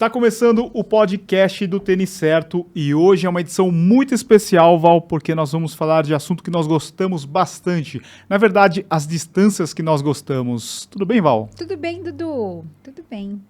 Está começando o podcast do Tênis Certo e hoje é uma edição muito especial, Val, porque nós vamos falar de assunto que nós gostamos bastante. Na verdade, as distâncias que nós gostamos. Tudo bem, Val? Tudo bem, Dudu. Tudo bem.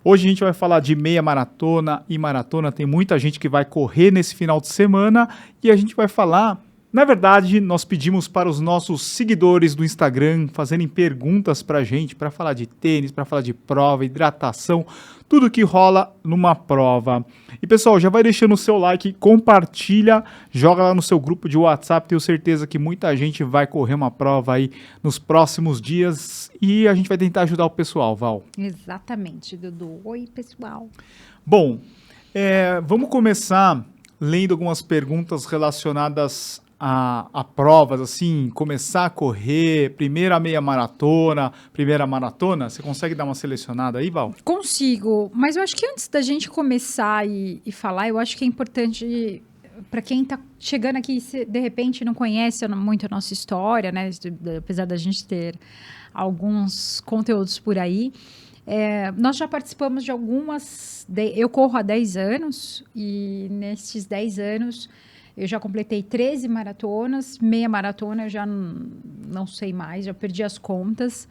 Hoje a gente vai falar de meia maratona e maratona. Tem muita gente que vai correr nesse final de semana e a gente vai falar... Na verdade, nós pedimos para os nossos seguidores do Instagram fazerem perguntas para a gente, para falar de tênis, para falar de prova, hidratação, tudo que rola numa prova. E pessoal, já vai deixando o seu like, compartilha, joga lá no seu grupo de WhatsApp, tenho certeza que muita gente vai correr uma prova aí nos próximos dias e a gente vai tentar ajudar o pessoal, Val. Exatamente, Dudu. Oi, pessoal. Bom, vamos começar lendo algumas perguntas relacionadas a provas, assim, começar a correr, primeira meia maratona, primeira maratona, você consegue dar uma selecionada aí, Val? Consigo, mas eu acho que antes da gente começar e falar, eu acho que é importante, para quem está chegando aqui, se de repente não conhece muito a nossa história, né, apesar da gente ter alguns conteúdos por aí, nós já participamos de algumas, eu corro há 10 anos e nesses 10 anos eu já completei 13 maratonas, meia maratona eu já não sei mais, já perdi as contas.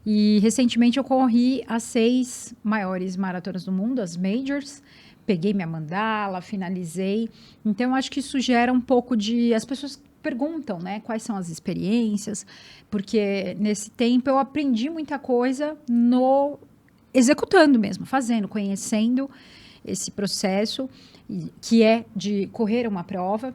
E recentemente eu corri as 6 maiores maratonas do mundo, as majors. Peguei minha mandala, finalizei. Então, eu acho que isso gera um pouco de... As pessoas perguntam, né, quais são as experiências, porque nesse tempo eu aprendi muita coisa executando mesmo, fazendo, conhecendo esse processo, que é de correr uma prova.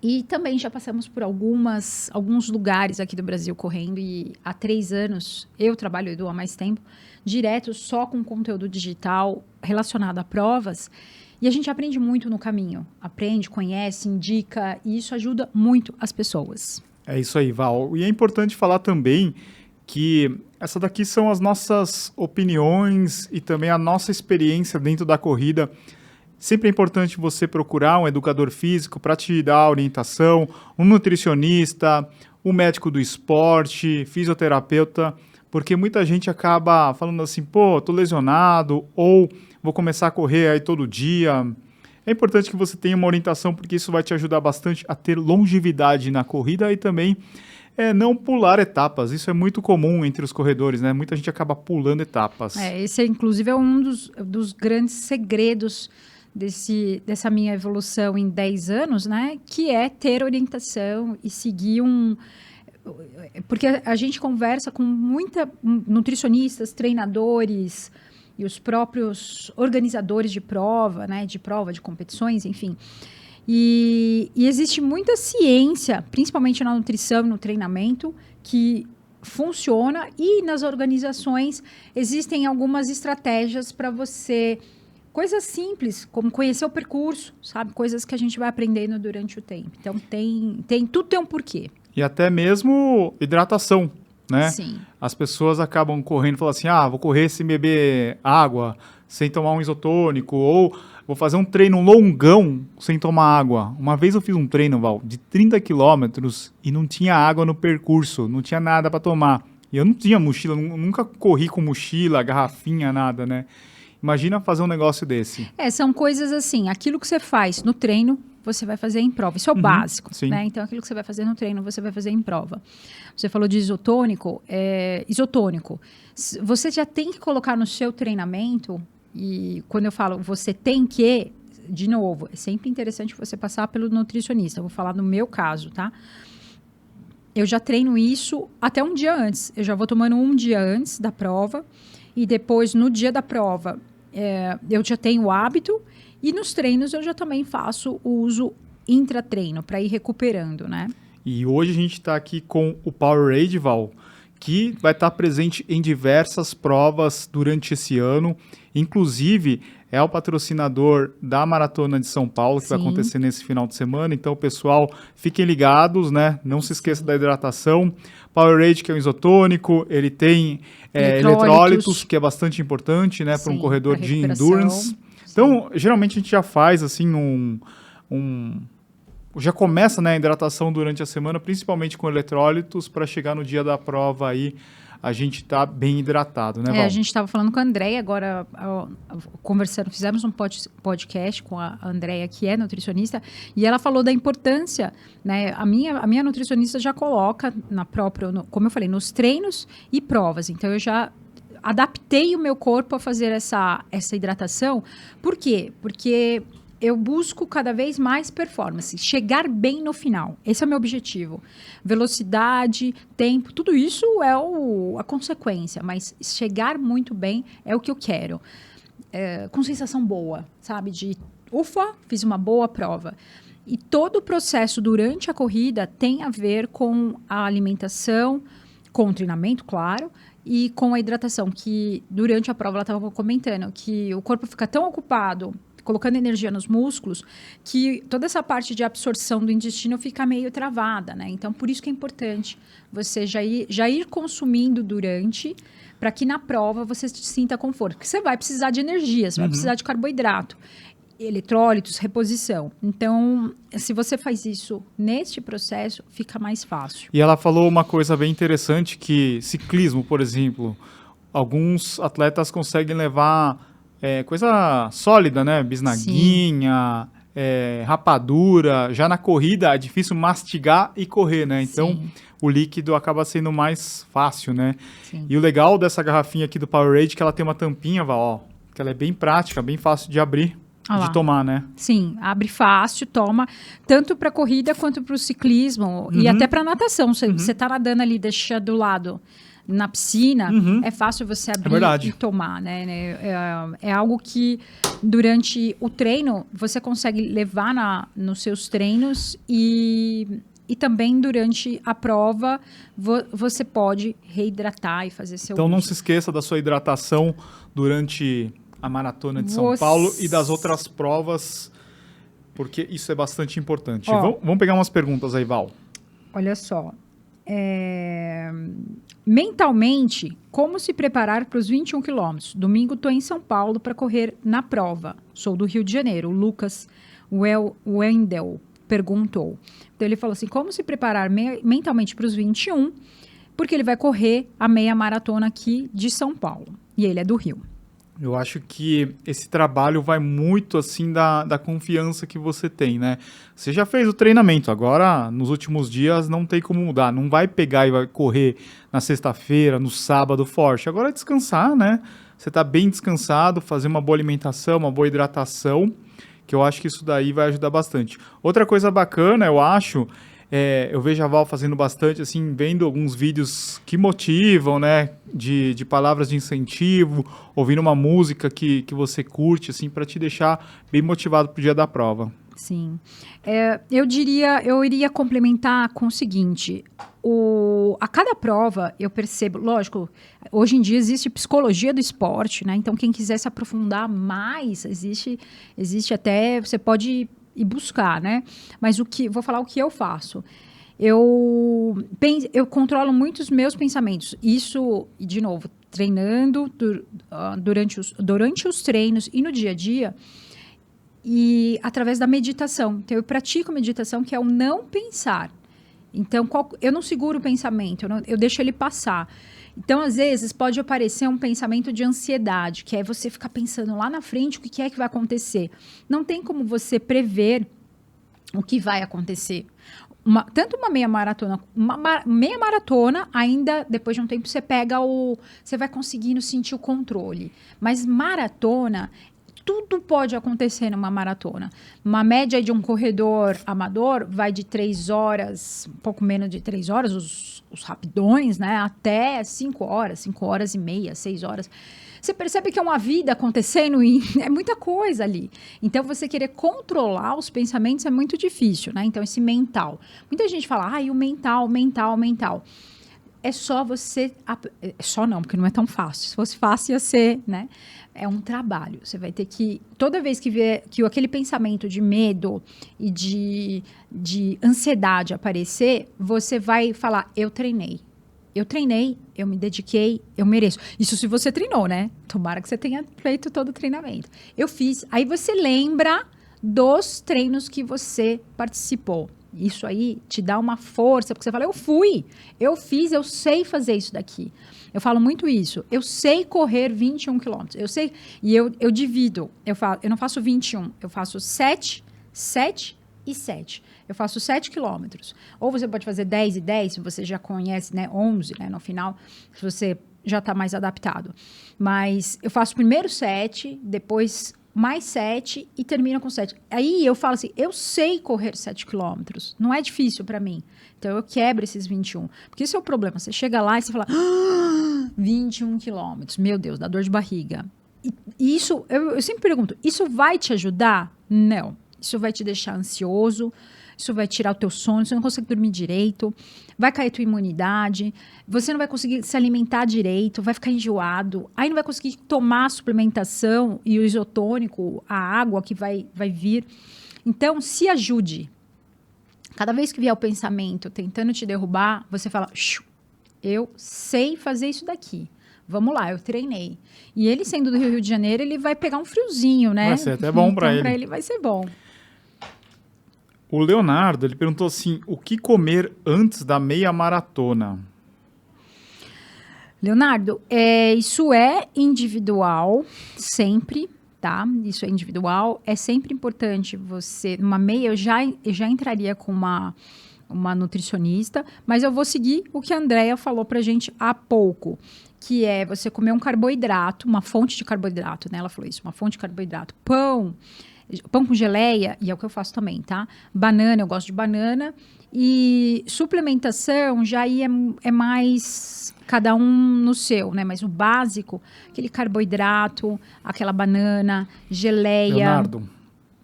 E também já passamos por alguns lugares aqui do Brasil correndo, e há 3 anos eu trabalho, Edu, há mais tempo, direto só com conteúdo digital relacionado a provas, e a gente aprende muito no caminho. Aprende, conhece, indica, e isso ajuda muito as pessoas. É isso aí, Val. E é importante falar também que essa daqui são as nossas opiniões e também a nossa experiência dentro da corrida. Sempre é importante você procurar um educador físico para te dar orientação, um nutricionista, um médico do esporte, fisioterapeuta, porque muita gente acaba falando assim, pô, tô lesionado, ou vou começar a correr aí todo dia. É importante que você tenha uma orientação, porque isso vai te ajudar bastante a ter longevidade na corrida e também não pular etapas. Isso é muito comum entre os corredores, né? Muita gente acaba pulando etapas. Esse, inclusive, é um dos grandes segredos dessa minha evolução em 10 anos, né? Que é ter orientação e seguir Porque a gente conversa com nutricionistas, treinadores e os próprios organizadores de prova, né? De prova, de competições, enfim. E existe muita ciência, principalmente na nutrição e no treinamento, que funciona, e nas organizações existem algumas estratégias para você... Coisas simples, como conhecer o percurso, sabe? Coisas que a gente vai aprendendo durante o tempo. Então, tudo tem um porquê. E até mesmo hidratação, né? Sim. As pessoas acabam correndo e falam assim, vou correr sem beber água, sem tomar um isotônico, ou vou fazer um treino longão sem tomar água. Uma vez eu fiz um treino, Val, de 30 quilômetros e não tinha água no percurso, não tinha nada para tomar. E eu não tinha mochila, nunca corri com mochila, garrafinha, nada, né? Imagina fazer um negócio desse. São coisas assim, aquilo que você faz no treino, você vai fazer em prova. Isso é o básico, né? Então, aquilo que você vai fazer no treino, você vai fazer em prova. Você falou de isotônico. Isotônico. Você já tem que colocar no seu treinamento, e quando eu falo você tem que, de novo, é sempre interessante você passar pelo nutricionista. Eu vou falar no meu caso, tá? Eu já treino isso até um dia antes. Eu já vou tomando um dia antes da prova, e depois, no dia da prova, eu já tenho o hábito, e nos treinos eu já também faço o uso intratreino, para ir recuperando, né? E hoje a gente está aqui com o Powerade, Val, que vai estar presente em diversas provas durante esse ano. Inclusive, é o patrocinador da Maratona de São Paulo, que vai acontecer nesse final de semana. Então, pessoal, fiquem ligados, né? Não se esqueça da hidratação. Powerade, que é um isotônico, ele tem eletrólitos, que é bastante importante, né, para um corredor de endurance. Então, geralmente a gente já faz assim já começa, né, a hidratação durante a semana, principalmente com eletrólitos, para chegar no dia da prova aí a gente está bem hidratado, né, Val? A gente estava falando com a Andréia agora, conversando, fizemos um podcast com a Andréia, que é nutricionista, e ela falou da importância, né? A minha nutricionista já coloca como eu falei, nos treinos e provas. Então, eu já adaptei o meu corpo a fazer essa hidratação. Por quê? Porque eu busco cada vez mais performance, chegar bem no final. Esse é o meu objetivo. Velocidade, tempo, tudo isso é a consequência, mas chegar muito bem é o que eu quero. Com sensação boa, sabe? De, ufa, fiz uma boa prova. E todo o processo durante a corrida tem a ver com a alimentação, com o treinamento, claro, e com a hidratação, que durante a prova ela estava comentando que o corpo fica tão ocupado colocando energia nos músculos, que toda essa parte de absorção do intestino fica meio travada, né? Então, por isso que é importante você já ir consumindo durante, para que na prova você sinta conforto. Porque você vai precisar de energia, você vai precisar de carboidrato, eletrólitos, reposição. Então, se você faz isso neste processo, fica mais fácil. E ela falou uma coisa bem interessante, que ciclismo, por exemplo, alguns atletas conseguem levar coisa sólida, né? Bisnaguinha, rapadura. Já na corrida é difícil mastigar e correr, né? Então, o líquido acaba sendo mais fácil, né? Sim. E o legal dessa garrafinha aqui do Powerade é que ela tem uma tampinha, ó, que ela é bem prática, bem fácil de abrir, de tomar, né? Sim, abre fácil, toma, tanto para corrida quanto para o ciclismo e até para natação. Você tá nadando ali, deixa do lado na piscina, é fácil você abrir e tomar, né? É algo que durante o treino você consegue levar nos seus treinos e também durante a prova você pode reidratar e fazer seu Então não se esqueça da sua hidratação durante a Maratona de São Paulo e das outras provas, porque isso é bastante importante. Vamos pegar umas perguntas aí, Val. Olha só. Mentalmente, como se preparar para os 21 quilômetros? Domingo estou em São Paulo para correr na prova. Sou do Rio de Janeiro. O Lucas Wendel perguntou. Então, ele falou assim, como se preparar mentalmente para os 21? Porque ele vai correr a meia maratona aqui de São Paulo. E ele é do Rio. Eu acho que esse trabalho vai muito, assim, da confiança que você tem, né? Você já fez o treinamento, agora, nos últimos dias, não tem como mudar. Não vai pegar e vai correr na sexta-feira, no sábado, forte. Agora é descansar, né? Você tá bem descansado, fazer uma boa alimentação, uma boa hidratação, que eu acho que isso daí vai ajudar bastante. Outra coisa bacana, eu acho... eu vejo a Val fazendo bastante, assim, vendo alguns vídeos que motivam, né, de palavras de incentivo, ouvindo uma música que você curte, assim, para te deixar bem motivado pro dia da prova. Sim. Eu iria complementar com o seguinte, a cada prova eu percebo, lógico, hoje em dia existe psicologia do esporte, né, então quem quiser se aprofundar mais, existe até, você pode e buscar, né? Mas vou falar o que eu faço. Eu controlo muito os meus pensamentos. Isso, de novo, treinando durante os treinos e no dia a dia e através da meditação. Então, eu pratico meditação, que é o não pensar. Então, eu não seguro o pensamento, eu deixo ele passar. Então, às vezes, pode aparecer um pensamento de ansiedade, que é você ficar pensando lá na frente o que é que vai acontecer. Não tem como você prever o que vai acontecer. Tanto uma meia maratona, ainda depois de um tempo você vai conseguindo sentir o controle. Mas maratona, tudo pode acontecer numa maratona. Uma média de um corredor amador vai de 3 horas, um pouco menos de 3 horas, os rapidões, né? Até 5 horas, 5 horas e meia, 6 horas. Você percebe que é uma vida acontecendo e é muita coisa ali. Então, você querer controlar os pensamentos é muito difícil, né? Então, esse mental. Muita gente fala, o mental. É só você... Só não, porque não é tão fácil. Se fosse fácil, ia ser, né? É um trabalho. Você vai ter que... Toda vez que ver que aquele pensamento de medo e de ansiedade aparecer, você vai falar, eu treinei, eu me dediquei, eu mereço. Isso se você treinou, né? Tomara que você tenha feito todo o treinamento. Eu fiz. Aí você lembra dos treinos que você participou. Isso aí te dá uma força, porque você fala, eu fui, eu fiz, eu sei fazer isso daqui. Eu falo muito isso. Eu sei correr 21 quilômetros. Eu sei, e eu divido. Eu não faço 21, eu faço 7, 7 e 7. Eu faço 7 quilômetros. Ou você pode fazer 10 e 10, se você já conhece, né? 11, né? No final, se você já está mais adaptado. Mas eu faço primeiro 7, depois mais 7 e termino com 7. Aí eu falo assim, eu sei correr 7 quilômetros. Não é difícil para mim. Então eu quebro esses 21. Porque esse é o problema. Você chega lá e você fala, 21 quilômetros. Meu Deus, dá dor de barriga. E isso, eu sempre pergunto, isso vai te ajudar? Não. Isso vai te deixar ansioso. Isso vai tirar o teu sono, você não consegue dormir direito, vai cair tua imunidade, você não vai conseguir se alimentar direito, vai ficar enjoado, aí não vai conseguir tomar a suplementação e o isotônico, a água que vai vir. Então, se ajude. Cada vez que vier o pensamento tentando te derrubar, você fala, eu sei fazer isso daqui. Vamos lá, eu treinei. E ele, sendo do Rio de Janeiro, ele vai pegar um friozinho, né? Vai ser até bom para ele. Para ele vai ser bom. O Leonardo, ele perguntou assim, o que comer antes da meia maratona? Leonardo, isso é individual, sempre, tá? Isso é individual. É sempre importante você... Numa meia, eu já entraria com uma nutricionista, mas eu vou seguir o que a Andrea falou pra gente há pouco, que é você comer um carboidrato, uma fonte de carboidrato, né? Ela falou isso, uma fonte de carboidrato. Pão com geleia, e é o que eu faço também, tá? Banana, eu gosto de banana. E suplementação já aí é mais cada um no seu, né? Mas o básico, aquele carboidrato, aquela banana, geleia. Leonardo,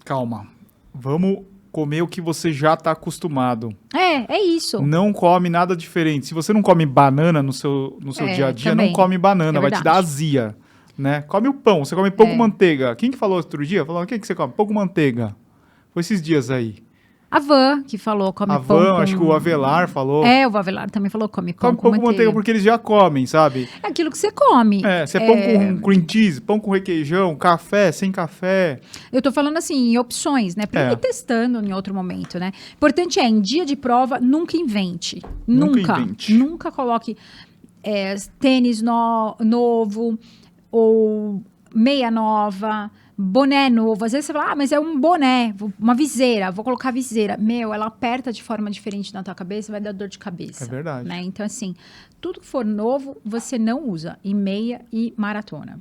calma. Vamos comer o que você já está acostumado. É isso. Não come nada diferente. Se você não come banana no seu dia a dia, também. não come banana, vai te dar azia. Né? Come o pão, você come pão com manteiga. Quem que falou outro dia? Falou, o que você come? Pão com manteiga. Foi esses dias aí. A Van que falou, come pão com... acho que o Avelar falou. O Avelar também falou, come pão com manteiga. Porque eles já comem, sabe? É aquilo que você come. Se é pão com cream cheese, pão com requeijão, café, sem café. Eu tô falando assim, em opções, né? Pra ir testando em outro momento, né? Importante em dia de prova, nunca invente. Nunca coloque tênis novo, ou meia nova, boné novo. Às vezes você fala, mas é um boné, uma viseira, vou colocar viseira. Ela aperta de forma diferente na tua cabeça, vai dar dor de cabeça. É verdade. Né? Então, assim, tudo que for novo, você não usa em meia e maratona.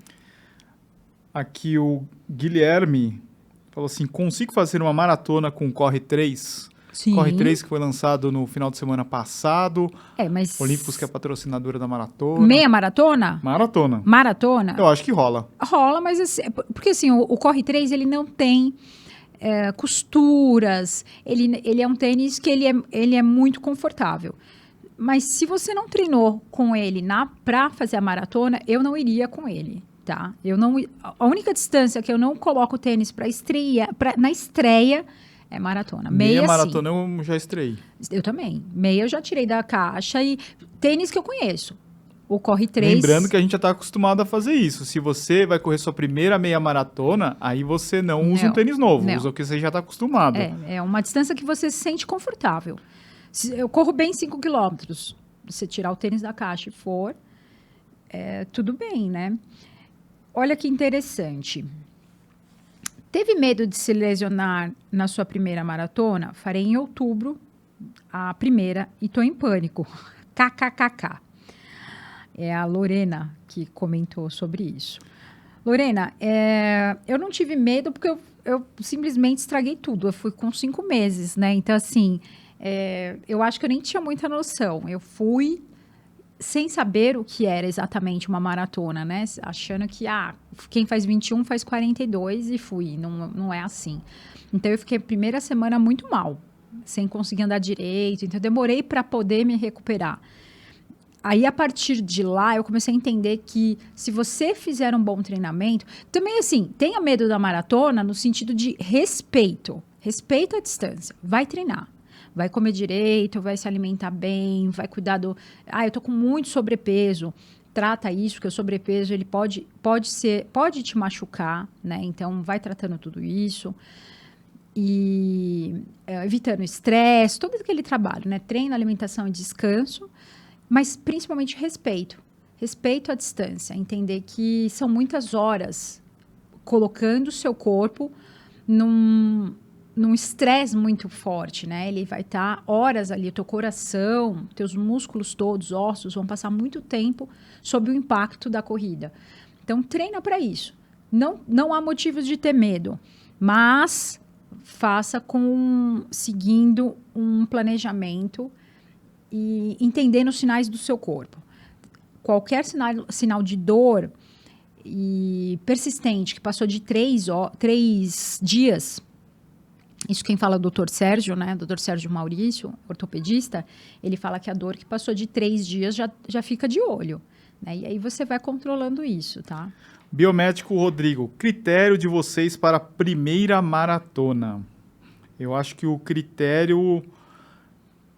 Aqui o Guilherme falou assim, consigo fazer uma maratona com Corre 3? Sim. Corre 3 que foi lançado no final de semana passado. Mas... Olímpicos, que é patrocinadora da maratona. Meia maratona? Maratona. Maratona? Eu acho que rola. Rola, mas assim, porque assim, o Corre 3, ele não tem costuras, ele é um tênis que ele é muito confortável. Mas se você não treinou com ele para fazer a maratona, eu não iria com ele, tá? A única distância que eu não coloco o tênis na estreia é maratona. Meia maratona eu já estrei. Eu também. Meia eu já tirei da caixa e tênis que eu conheço. O Corre 3... Lembrando que a gente já está acostumado a fazer isso. Se você vai correr sua primeira meia maratona, aí você não usa um tênis novo. Usa o que você já está acostumado. É uma distância que você se sente confortável. Eu corro bem 5 quilômetros. Se você tirar o tênis da caixa e for, tudo bem, né? Olha que interessante. Teve medo de se lesionar na sua primeira maratona? Farei em outubro a primeira e estou em pânico. KKKK. É a Lorena que comentou sobre isso. Lorena, eu não tive medo porque eu simplesmente estraguei tudo. Eu fui com 5 meses, né? Então, assim, eu acho que eu nem tinha muita noção. Eu fui sem saber o que era exatamente uma maratona, né? Achando que, quem faz 21 faz 42 e fui. Não é assim. Então, eu fiquei a primeira semana muito mal, sem conseguir andar direito. Então, eu demorei para poder me recuperar. Aí, a partir de lá, eu comecei a entender que se você fizer um bom treinamento... Também, assim, tenha medo da maratona no sentido de respeito. Respeita a distância. Vai treinar. Vai comer direito, vai se alimentar bem, vai cuidar do... eu tô com muito sobrepeso. Trata isso, porque o sobrepeso, ele pode te machucar, né? Então, vai tratando tudo isso. e evitando estresse, todo aquele trabalho, né? Treino, alimentação e descanso, mas principalmente respeito. Respeito à distância, entender que são muitas horas colocando o seu corpo num estresse muito forte, né? Ele vai estar horas ali, o teu coração, teus músculos todos, ossos, vão passar muito tempo sob o impacto da corrida. Então, treina para isso. Não há motivos de ter medo, mas faça seguindo um planejamento e entendendo os sinais do seu corpo. Qualquer sinal de dor e persistente, que passou de 3 dias, isso quem fala é o doutor Sérgio, né? Doutor Sérgio Maurício, ortopedista, ele fala que a dor que passou de 3 dias já fica de olho, né? E aí você vai controlando isso, tá? Biomédico Rodrigo, critério de vocês para a primeira maratona. Eu acho que o critério,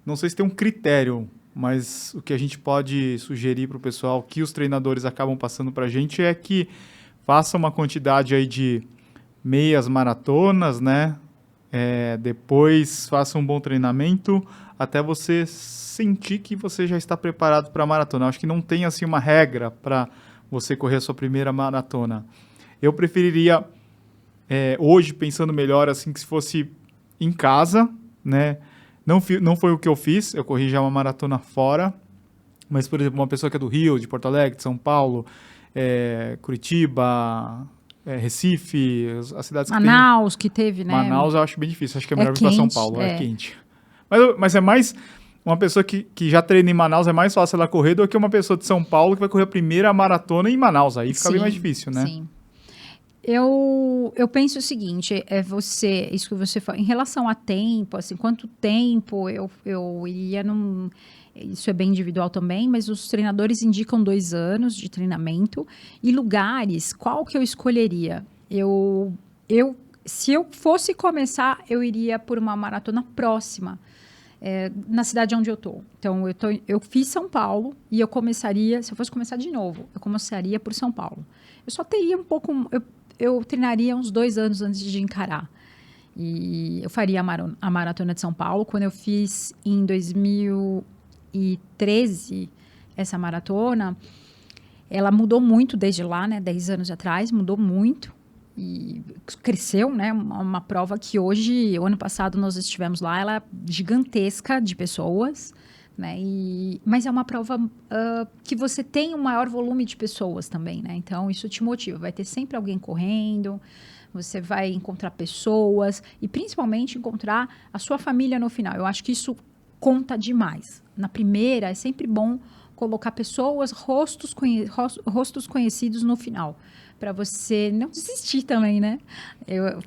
não sei se tem um critério, mas o que a gente pode sugerir para o pessoal, que os treinadores acabam passando para a gente, é que faça uma quantidade aí de meias maratonas, né? Depois faça um bom treinamento até você sentir que você já está preparado para a maratona. Eu acho que não tem assim uma regra para você correr a sua primeira maratona. Eu preferiria, hoje, pensando melhor, assim, que se fosse em casa, né? Não foi o que eu fiz, eu corri já uma maratona fora, mas, por exemplo, uma pessoa que é do Rio, de Porto Alegre, de São Paulo, Curitiba, Recife, as cidades Manaus, que teve, né? Manaus eu acho bem difícil, acho que é melhor vir para São Paulo, é quente. Mas é mais... Uma pessoa que já treina em Manaus, é mais fácil ela correr do que uma pessoa de São Paulo que vai correr a primeira maratona em Manaus. Aí fica bem mais difícil, né? Sim. Eu penso o seguinte, isso que você falou, em relação a tempo, assim, quanto tempo eu iria isso é bem individual também, mas os treinadores indicam 2 anos de treinamento e lugares, qual que eu escolheria? Se eu fosse começar, eu iria por uma maratona próxima, na cidade onde eu tô. Então, eu fiz São Paulo e eu começaria, se eu fosse começar de novo, eu começaria por São Paulo. Eu só teria um pouco, eu treinaria uns 2 anos antes de encarar. E eu faria a Maratona de São Paulo. Quando eu fiz em 2013 essa maratona, ela mudou muito desde lá, né? 10 anos atrás, mudou muito. E cresceu, né? Uma prova que hoje, o ano passado nós estivemos lá, ela é gigantesca de pessoas, né? Mas é uma prova que você tem um maior volume de pessoas também, né? Então isso te motiva, vai ter sempre alguém correndo, você vai encontrar pessoas e principalmente encontrar a sua família no final. Eu acho que isso conta demais. Na primeira é sempre bom colocar pessoas, rostos conhecidos no final, para você não desistir também, né?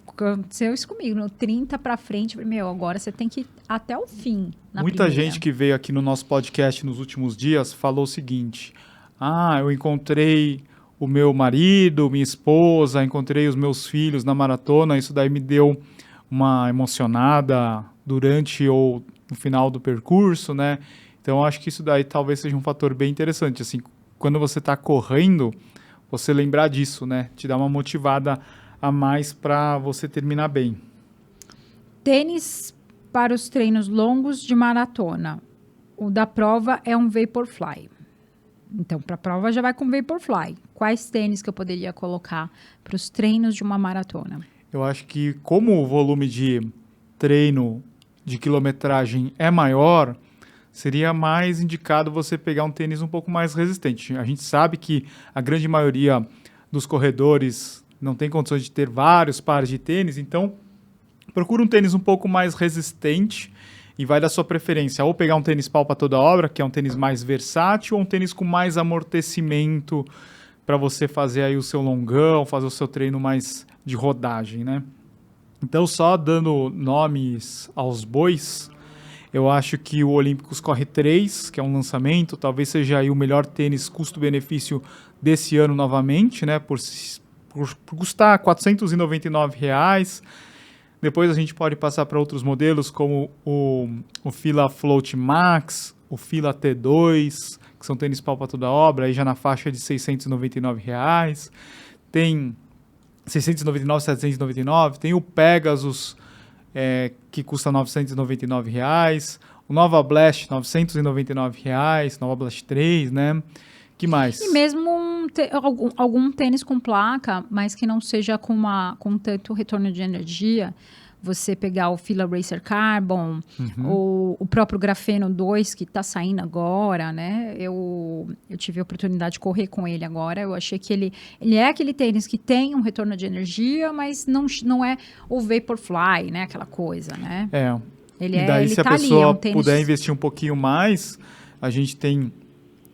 Aconteceu isso comigo, no 30 para frente, agora você tem que ir até o fim. Muita gente que veio aqui no nosso podcast nos últimos dias falou o seguinte: eu encontrei o meu marido, minha esposa, encontrei os meus filhos na maratona, isso daí me deu uma emocionada durante ou no final do percurso, né? Então, eu acho que isso daí talvez seja um fator bem interessante, assim, quando você está correndo, você lembrar disso, né? Te dá uma motivada a mais para você terminar bem. Tênis para os treinos longos de maratona. O da prova é um Vaporfly. Então, para a prova já vai com Vaporfly. Quais tênis que eu poderia colocar para os treinos de uma maratona? Eu acho que como o volume de treino de quilometragem é maior, seria mais indicado você pegar um tênis um pouco mais resistente. A gente sabe que a grande maioria dos corredores não tem condições de ter vários pares de tênis, então procura um tênis um pouco mais resistente e vai da sua preferência. Ou pegar um tênis pau para toda obra, que é um tênis mais versátil, ou um tênis com mais amortecimento para você fazer aí o seu longão, fazer o seu treino mais de rodagem, né? Então, só dando nomes aos bois, eu acho que o Olímpicos Corre 3, que é um lançamento, talvez seja aí o melhor tênis custo-benefício desse ano novamente, né? Por custar R$ 499. Depois a gente pode passar para outros modelos, como o Fila Float Max, o Fila T2, que são tênis pau para toda obra, aí já na faixa de R$ 699. Tem 699, 799, tem o Pegasus que custa R$ 999. O Nova Blast, R$ 999. Nova Blast 3, né? Que mais? E mesmo algum tênis com placa, mas que não seja com tanto retorno de energia, você pegar o Fila Racer Carbon, ou o próprio Grafeno 2, que está saindo agora, né? Eu tive a oportunidade de correr com ele agora. Eu achei que ele é aquele tênis que tem um retorno de energia, mas não é o Vaporfly, né? Aquela coisa, né? E daí, se a pessoa puder investir um pouquinho mais, a gente tem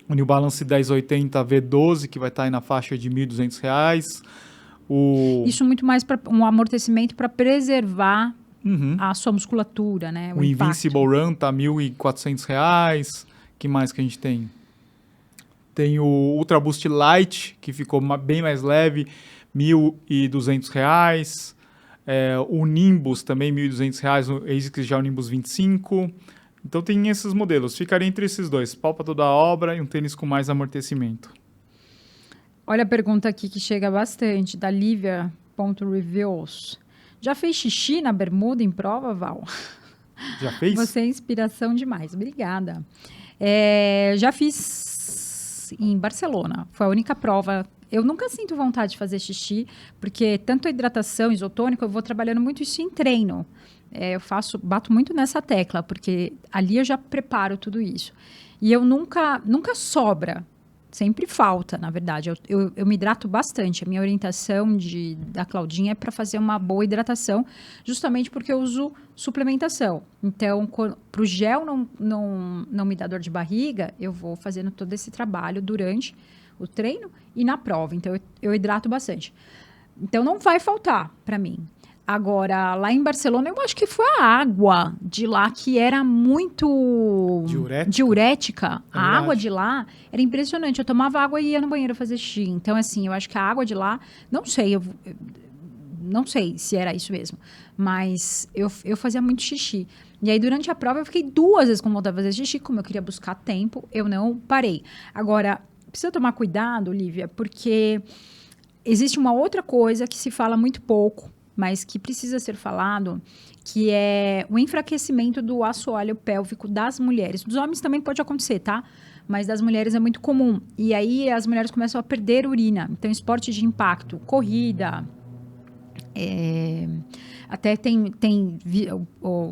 o New Balance 1080 V12, que vai estar aí na faixa de R$ 1.200. Isso muito mais para um amortecimento para preservar a sua musculatura, né? O Invincible Run tá R$ 1.400. Que mais que a gente tem? Tem o Ultra Boost Light, que ficou bem mais leve, R$ 1.200. O Nimbus também, R$ 1.200. O ASICS já é o Nimbus 25. Então tem esses modelos. Ficaria entre esses dois, pau para toda a obra e um tênis com mais amortecimento. Olha a pergunta aqui que chega bastante, da Lívia.reviews. Já fez xixi na bermuda em prova, Val? Já fez? Você é inspiração demais, obrigada. Já fiz em Barcelona, foi a única prova. Eu nunca sinto vontade de fazer xixi, porque tanto a hidratação, isotônico, eu vou trabalhando muito isso em treino. Bato muito nessa tecla, porque ali eu já preparo tudo isso. E eu nunca sobra. Sempre falta, na verdade. Eu me hidrato bastante. A minha orientação da Claudinha é para fazer uma boa hidratação, justamente porque eu uso suplementação. Então, para o gel não me dar dor de barriga, eu vou fazendo todo esse trabalho durante o treino e na prova. Então, eu hidrato bastante. Então, não vai faltar para mim. Agora, lá em Barcelona, eu acho que foi a água de lá que era muito diurética. A água de lá era impressionante. Eu tomava água e ia no banheiro fazer xixi. Então, assim, eu acho que a água de lá, não sei se era isso mesmo, mas eu fazia muito xixi. E aí, durante a prova, eu fiquei 2 vezes com vontade de fazer xixi. Como eu queria buscar tempo, eu não parei. Agora, precisa tomar cuidado, Lívia, porque existe uma outra coisa que se fala muito pouco, mas que precisa ser falado, que é o enfraquecimento do assoalho pélvico das mulheres. Dos homens também pode acontecer, tá? Mas das mulheres é muito comum. E aí as mulheres começam a perder urina. Então, esporte de impacto, corrida, até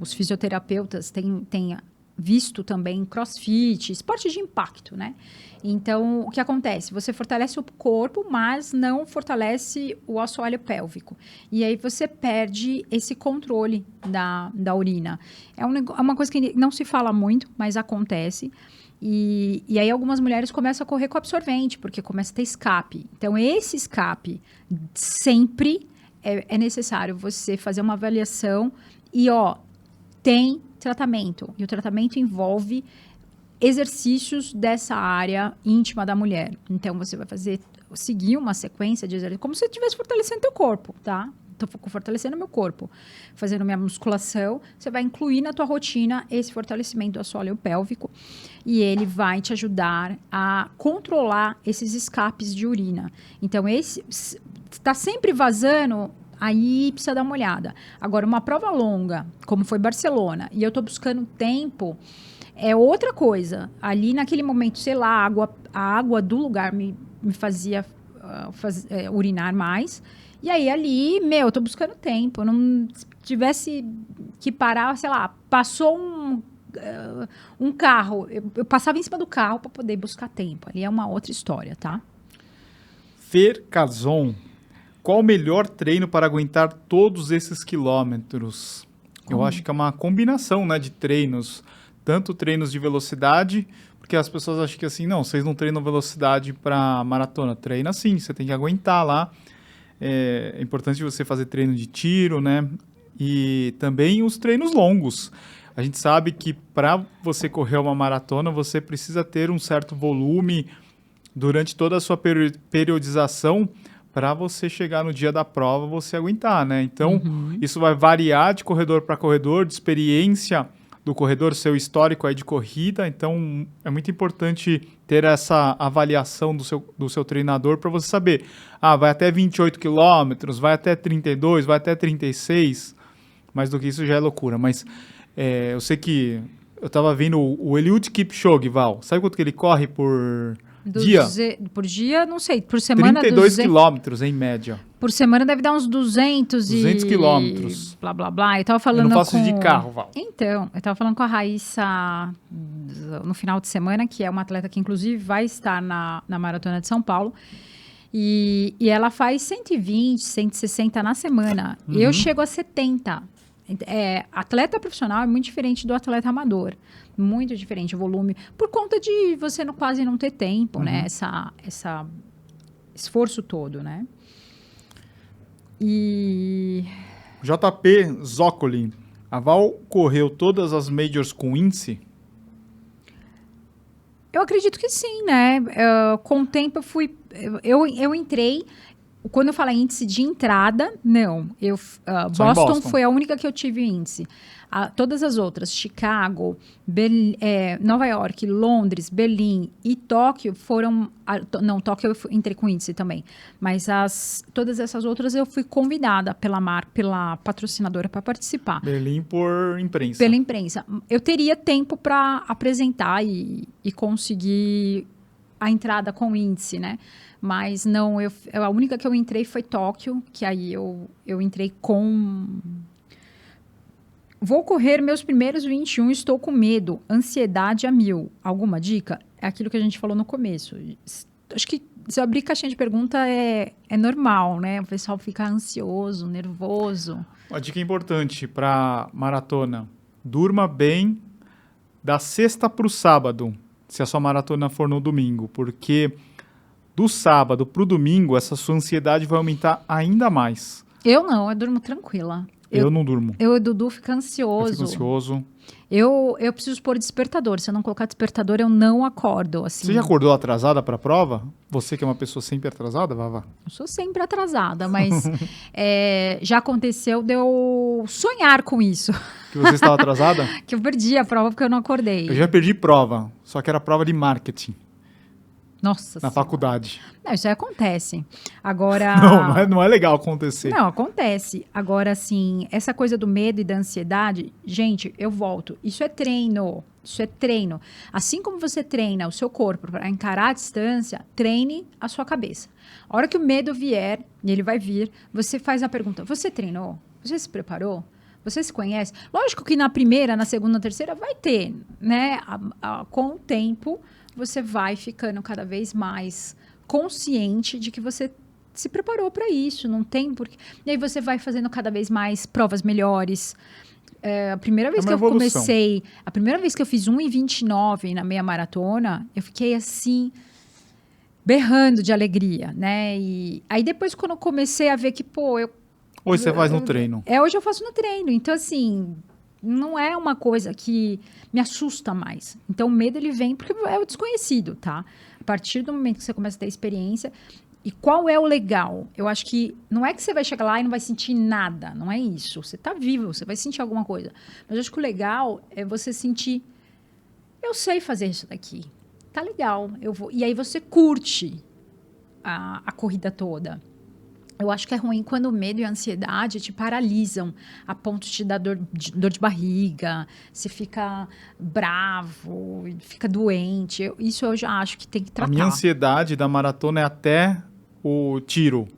os fisioterapeutas têm visto também crossfit, esporte de impacto, né? Então, o que acontece? Você fortalece o corpo, mas não fortalece o assoalho pélvico. E aí você perde esse controle da urina. É uma coisa que não se fala muito, mas acontece. E aí algumas mulheres começam a correr com absorvente, porque começa a ter escape. Então, esse escape sempre é necessário você fazer uma avaliação e, tem tratamento. E o tratamento envolve exercícios dessa área íntima da mulher. Então, você vai seguir uma sequência de exercícios, como se você estivesse fortalecendo teu corpo, tá? Estou fortalecendo meu corpo, fazendo minha musculação. Você vai incluir na tua rotina esse fortalecimento do assoalho pélvico e ele vai te ajudar a controlar esses escapes de urina. Então, está sempre vazando, aí precisa dar uma olhada. Agora, uma prova longa, como foi Barcelona, e eu estou buscando tempo, é outra coisa. Ali, naquele momento, sei lá, a água do lugar me fazia urinar mais. E aí, ali, eu tô buscando tempo. Não tivesse que parar, sei lá, passou um carro. Eu passava em cima do carro para poder buscar tempo. Ali é uma outra história, tá? Fer Cazon, qual o melhor treino para aguentar todos esses quilômetros? Eu acho que é uma combinação, né, de treinos. Tanto treinos de velocidade, porque as pessoas acham que assim, não, vocês não treinam velocidade para maratona. Treina sim, você tem que aguentar lá. É importante você fazer treino de tiro, né? E também os treinos longos. A gente sabe que para você correr uma maratona, você precisa ter um certo volume durante toda a sua periodização para você chegar no dia da prova, você aguentar, né? Então, isso vai variar de corredor para corredor, de experiência do corredor, seu histórico aí de corrida. Então, é muito importante ter essa avaliação do seu treinador para você saber, vai até 28 quilômetros, vai até 32, vai até 36, Mais do que isso já é loucura. Mas eu sei que eu tava vendo o Eliud Kipchoge, Val. Sabe quanto que ele corre por dia? Por dia, não sei. Por semana, 32 quilômetros, em média. Por semana deve dar uns 200 quilômetros. Blá, blá, blá. Eu tava falando eu não faço isso de carro, Val. Então, eu tava falando com a Raíssa no final de semana, que é uma atleta que, inclusive, vai estar na Maratona de São Paulo. E ela faz 120, 160 na semana. Eu chego a 70. Atleta profissional é muito diferente do atleta amador. Muito diferente o volume. Por conta de você quase não ter tempo, né? Essa esforço todo, né? E... JP Zócoli. A Val correu todas as majors com índice? Eu acredito que sim, né? Com o tempo eu entrei. Quando eu falo índice de entrada, não. Boston foi a única que eu tive índice. Todas as outras, Chicago, Nova York, Londres, Berlim e Tóquio foram... Não, Tóquio eu entrei com índice também. Mas todas essas outras eu fui convidada pela patrocinadora para participar. Berlim por imprensa. Pela imprensa. Eu teria tempo para apresentar e conseguir a entrada com índice, né? Mas não, a única que eu entrei foi Tóquio, que aí eu entrei com... Vou correr meus primeiros 21, estou com medo, ansiedade a 1000. Alguma dica? É aquilo que a gente falou no começo. Acho que se eu abrir caixinha de pergunta é normal, né? O pessoal fica ansioso, nervoso. Uma dica importante para maratona. Durma bem da sexta para o sábado, se a sua maratona for no domingo, porque do sábado para o domingo, essa sua ansiedade vai aumentar ainda mais. Eu não, eu durmo tranquila. Eu não durmo. O Dudu fica ansioso. Eu fico ansioso. Eu preciso pôr despertador. Se eu não colocar despertador, eu não acordo. Assim. Você já acordou atrasada para a prova? Você que é uma pessoa sempre atrasada, Vava? Eu sou sempre atrasada, mas já aconteceu de eu sonhar com isso. Que você estava atrasada? Que eu perdi a prova porque eu não acordei. Eu já perdi prova, só que era prova de marketing. Nossa Na faculdade. Não, isso aí acontece. Agora... Não é legal acontecer. Não, acontece. Agora, assim, essa coisa do medo e da ansiedade, gente, eu volto. Isso é treino. Isso é treino. Assim como você treina o seu corpo para encarar a distância, treine a sua cabeça. A hora que o medo vier, e ele vai vir, você faz a pergunta, você treinou? Você se preparou? Você se conhece? Lógico que na primeira, na segunda, na terceira vai ter, né? Com o tempo, você vai ficando cada vez mais consciente de que você se preparou para isso, não tem porquê. E aí você vai fazendo cada vez mais provas melhores. A primeira vez que eu comecei, a primeira vez que eu fiz 1:29 na meia maratona, eu fiquei assim, berrando de alegria, né? E aí depois, quando eu comecei a ver que, hoje você faz no treino. Hoje eu faço no treino. Então, assim, não é uma coisa que me assusta mais. Então, o medo, ele vem porque é o desconhecido, tá? A partir do momento que você começa a ter experiência. E qual é o legal? Eu acho que não é que você vai chegar lá e não vai sentir nada. Não é isso. Você tá vivo, você vai sentir alguma coisa. Mas eu acho que o legal é você sentir... Eu sei fazer isso daqui. Tá legal. Eu vou. E aí você curte a corrida toda. Eu acho que é ruim quando o medo e a ansiedade te paralisam a ponto de te dar dor de barriga, você fica bravo, fica doente. Isso eu já acho que tem que tratar. A minha ansiedade da maratona é até o tiro.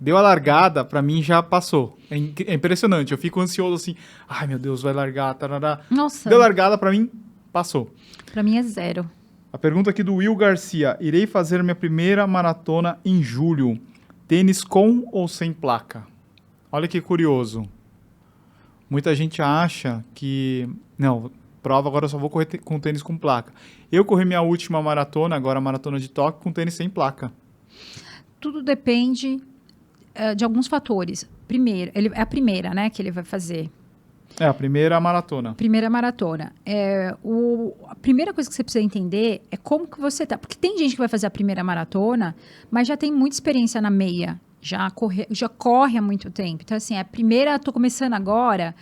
Deu a largada, pra mim já passou. É impressionante. Eu fico ansioso assim, ai meu Deus, vai largar, tarará. Nossa. Deu a largada, pra mim, passou. Pra mim é 0. A pergunta aqui do Will Garcia. Irei fazer minha primeira maratona em julho. Tênis com ou sem placa? Olha que curioso. Muita gente acha que... Não, prova agora eu só vou correr com tênis com placa. Eu corri minha última maratona, agora a maratona de Tóquio, com tênis sem placa. Tudo depende de alguns fatores. Primeiro, é a primeira, né, que ele vai fazer. É, a primeira maratona. Primeira maratona. A primeira coisa que você precisa entender é como que você tá. Porque tem gente que vai fazer a primeira maratona, mas já tem muita experiência na meia. Já corre há muito tempo. Então, assim, a primeira, tô começando agora,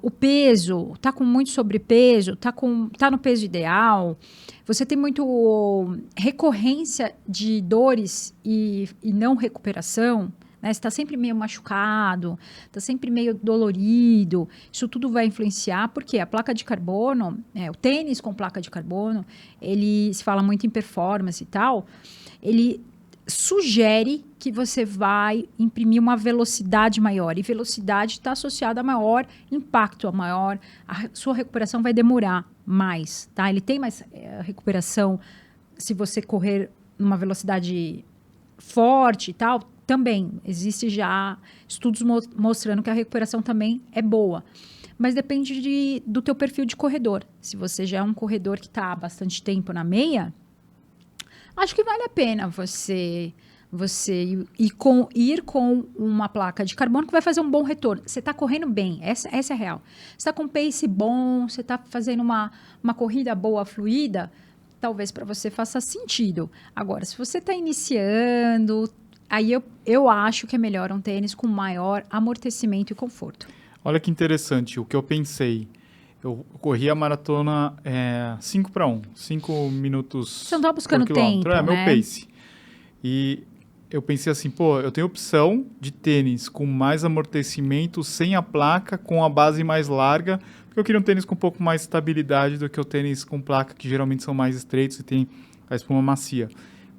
o peso, tá com muito sobrepeso, tá no peso ideal. Você tem muito recorrência de dores e não recuperação. né? Você está sempre meio machucado, está sempre meio dolorido. Isso tudo vai influenciar, porque a placa de carbono, o tênis com placa de carbono, ele se fala muito em performance e tal, ele sugere que você vai imprimir uma velocidade maior. E velocidade está associada a maior impacto, a sua recuperação vai demorar mais, tá? Ele tem mais recuperação se você correr numa velocidade forte e tal. Também existe já estudos mostrando que a recuperação também é boa. Mas depende do teu perfil de corredor. Se você já é um corredor que está há bastante tempo na meia, acho que vale a pena você ir com uma placa de carbono que vai fazer um bom retorno. Você está correndo bem, essa é a real. Você está com pace bom, você está fazendo uma corrida boa, fluida, talvez para você faça sentido. Agora, se você está iniciando, aí eu acho que é melhor um tênis com maior amortecimento e conforto. Olha que interessante, o que eu pensei. Eu corri a maratona 5:1, 5 minutos. Você não tá buscando por quilômetro. tempo, meu né? pace. E eu pensei assim, eu tenho opção de tênis com mais amortecimento, sem a placa, com a base mais larga, porque eu queria um tênis com um pouco mais estabilidade do que o tênis com placa, que geralmente são mais estreitos e tem a espuma macia.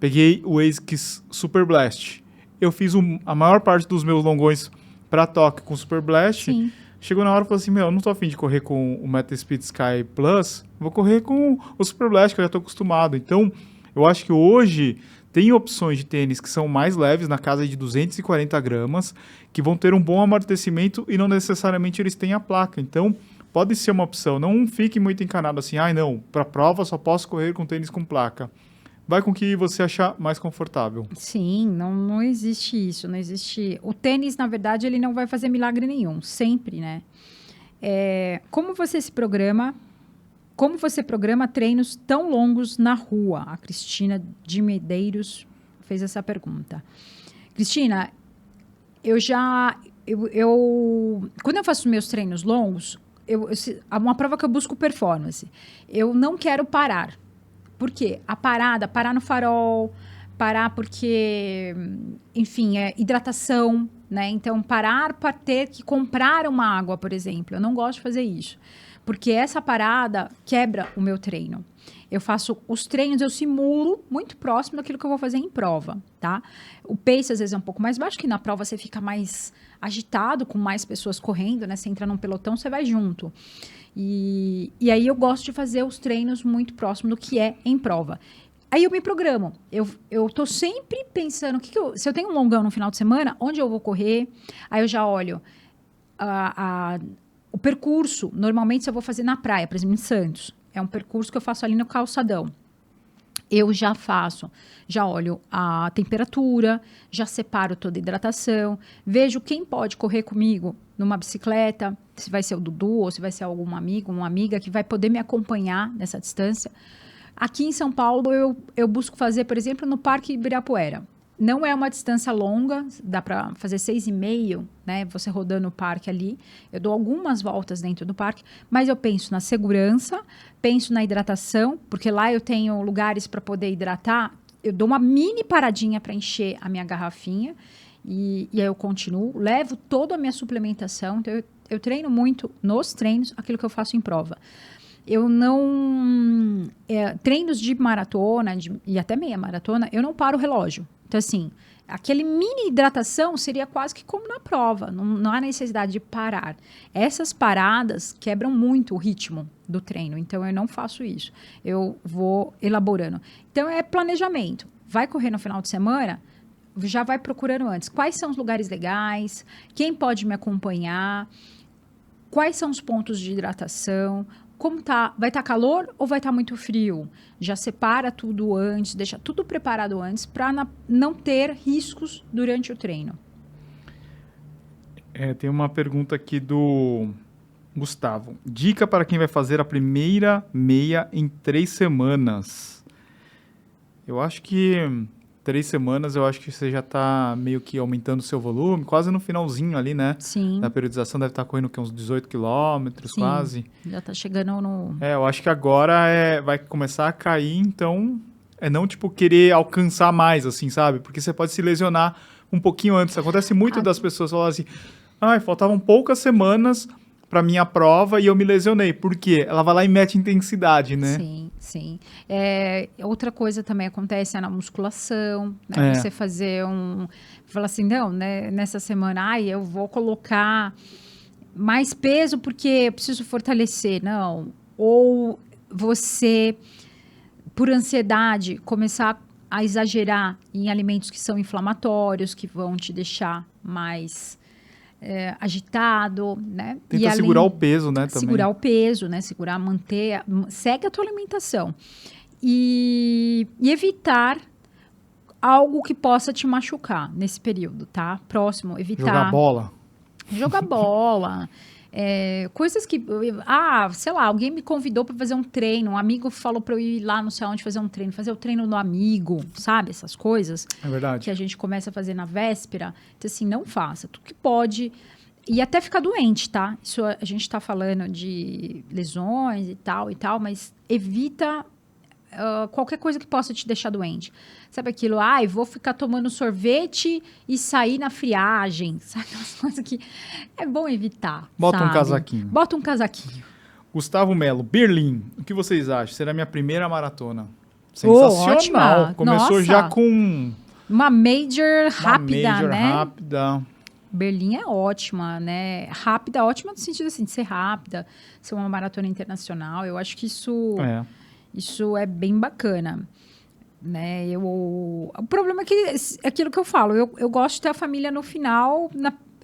Peguei o ASICS Super Blast. Eu fiz a maior parte dos meus longões para Tóquio com Super Blast. Sim. Chegou na hora e falou assim, eu não tô afim de correr com o Metaspeed Sky Plus, vou correr com o Super Blast, que eu já tô acostumado. Então, eu acho que hoje tem opções de tênis que são mais leves, na casa de 240 gramas, que vão ter um bom amortecimento e não necessariamente eles têm a placa. Então, pode ser uma opção. Não fique muito encanado assim, não, para prova só posso correr com tênis com placa. Vai com o que você achar mais confortável. Sim, não existe isso, não existe... O tênis, na verdade, ele não vai fazer milagre nenhum, sempre, né? Como você se programa... Como você programa treinos tão longos na rua? A Cristina de Medeiros fez essa pergunta. Cristina, quando eu faço meus treinos longos, uma prova que eu busco performance. Eu não quero parar. Por quê? Parar no farol, parar porque, enfim, hidratação, né? Então, parar para ter que comprar uma água, por exemplo. Eu não gosto de fazer isso. Porque essa parada quebra o meu treino. Eu faço os treinos, eu simulo muito próximo daquilo que eu vou fazer em prova, tá? O pace, às vezes, é um pouco mais baixo, que na prova você fica mais agitado, com mais pessoas correndo, né? Você entra num pelotão, você vai junto. E aí eu gosto de fazer os treinos muito próximo do que é em prova. Aí eu me programo. Eu tô sempre pensando, se eu tenho um longão no final de semana, onde eu vou correr? Aí eu já olho o percurso. Normalmente, se eu vou fazer na praia, por exemplo, em Santos, é um percurso que eu faço ali no calçadão. Eu já olho a temperatura, já separo toda a hidratação, vejo quem pode correr comigo numa bicicleta, se vai ser o Dudu ou se vai ser algum amigo, uma amiga que vai poder me acompanhar nessa distância. Aqui em São Paulo, eu busco fazer, por exemplo, no Parque Ibirapuera. Não é uma distância longa, dá para fazer 6,5, né? Você rodando o parque ali. Eu dou algumas voltas dentro do parque, mas eu penso na segurança, penso na hidratação, porque lá eu tenho lugares para poder hidratar. Eu dou uma mini paradinha para encher a minha garrafinha e aí eu continuo. Levo toda a minha suplementação. Então, eu treino muito nos treinos aquilo que eu faço em prova. Eu não... treinos de maratona e até meia maratona, eu não paro o relógio. Então, assim, aquele mini hidratação seria quase que como na prova. Não há necessidade de parar. Essas paradas quebram muito o ritmo do treino. Então, eu não faço isso. Eu vou elaborando. Então, é planejamento. Vai correr no final de semana, já vai procurando antes. Quais são os lugares legais? Quem pode me acompanhar? Quais são os pontos de hidratação? Como tá? Vai estar calor ou vai estar muito frio? Já separa tudo antes, deixa tudo preparado antes para não ter riscos durante o treino. Tem uma pergunta aqui do Gustavo. Dica para quem vai fazer a primeira meia em 3 semanas. Eu acho que 3 semanas, eu acho que você já está meio que aumentando o seu volume, quase no finalzinho ali, né? Sim. Da periodização deve estar correndo uns 18 quilômetros, quase. Já está chegando no... Eu acho que agora vai começar a cair, então não, querer alcançar mais, assim, sabe? Porque você pode se lesionar um pouquinho antes. Acontece muito das pessoas falarem assim, faltavam poucas semanas para minha prova e eu me lesionei. Por quê? Ela vai lá e mete intensidade, né? Sim, sim. Outra coisa também acontece na musculação, né? Você fazer falar assim, não, né? Nessa semana, eu vou colocar mais peso porque eu preciso fortalecer. Não. Ou você, por ansiedade, começar a exagerar em alimentos que são inflamatórios, que vão te deixar mais agitado, né? Tenta segurar o peso, né? Também. Segurar o peso, né? Manter... Segue a tua alimentação. E evitar algo que possa te machucar nesse período, tá? Próximo, evitar... Jogar bola. Jogar bola. Coisas que... sei lá, alguém me convidou para fazer um treino, um amigo falou para eu ir lá não sei onde fazer um treino, fazer o treino no amigo, sabe? Essas coisas. É verdade. Que a gente começa a fazer na véspera. Então, assim, não faça. Tudo que pode... E até ficar doente, tá? Isso a gente tá falando de lesões e tal, mas evita qualquer coisa que possa te deixar doente. Sabe aquilo? Vou ficar tomando sorvete e sair na friagem. Sabe aquelas coisas que é bom evitar. Bota um casaquinho. Bota um casaquinho. Gustavo Melo, Berlim. O que vocês acham? Será a minha primeira maratona. Sensacional. Ótima. Começou Nossa. já com... Uma major rápida, major né? rápida. Berlim é ótima, né? Rápida, ótima no sentido assim, de ser rápida, ser uma maratona internacional. Eu acho que isso é bem bacana, né? O problema é que é aquilo que eu falo. Eu gosto de ter a família no final.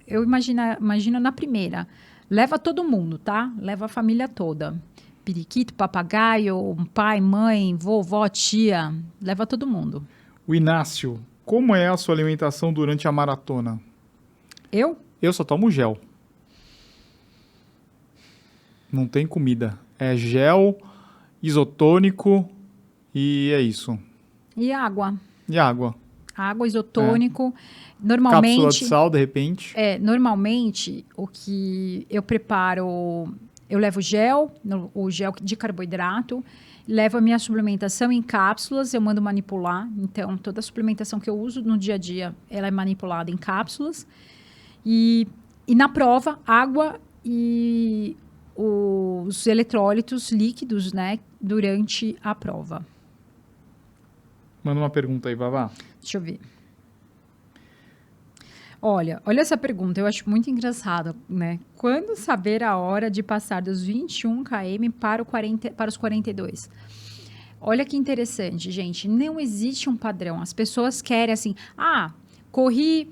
Eu imagino na primeira. Leva todo mundo, tá? Leva a família toda. Periquito, papagaio, pai, mãe, vovó, tia. Leva todo mundo. O Inácio, como é a sua alimentação durante a maratona? Eu só tomo gel. Não tem comida. É gel, isotônico e é isso. E água. Água, isotônico. Normalmente... Cápsula de sal, de repente. Normalmente, o que eu preparo... Eu levo o gel de carboidrato, levo a minha suplementação em cápsulas, eu mando manipular. Então, toda a suplementação que eu uso no dia a dia, ela é manipulada em cápsulas. E na prova, água e os eletrólitos líquidos, né, durante a prova. Manda uma pergunta aí, Vavá. Deixa eu ver. Olha essa pergunta, eu acho muito engraçada, né? Quando saber a hora de passar dos 21 km para os 42? Olha que interessante, gente. Não existe um padrão. As pessoas querem assim, corri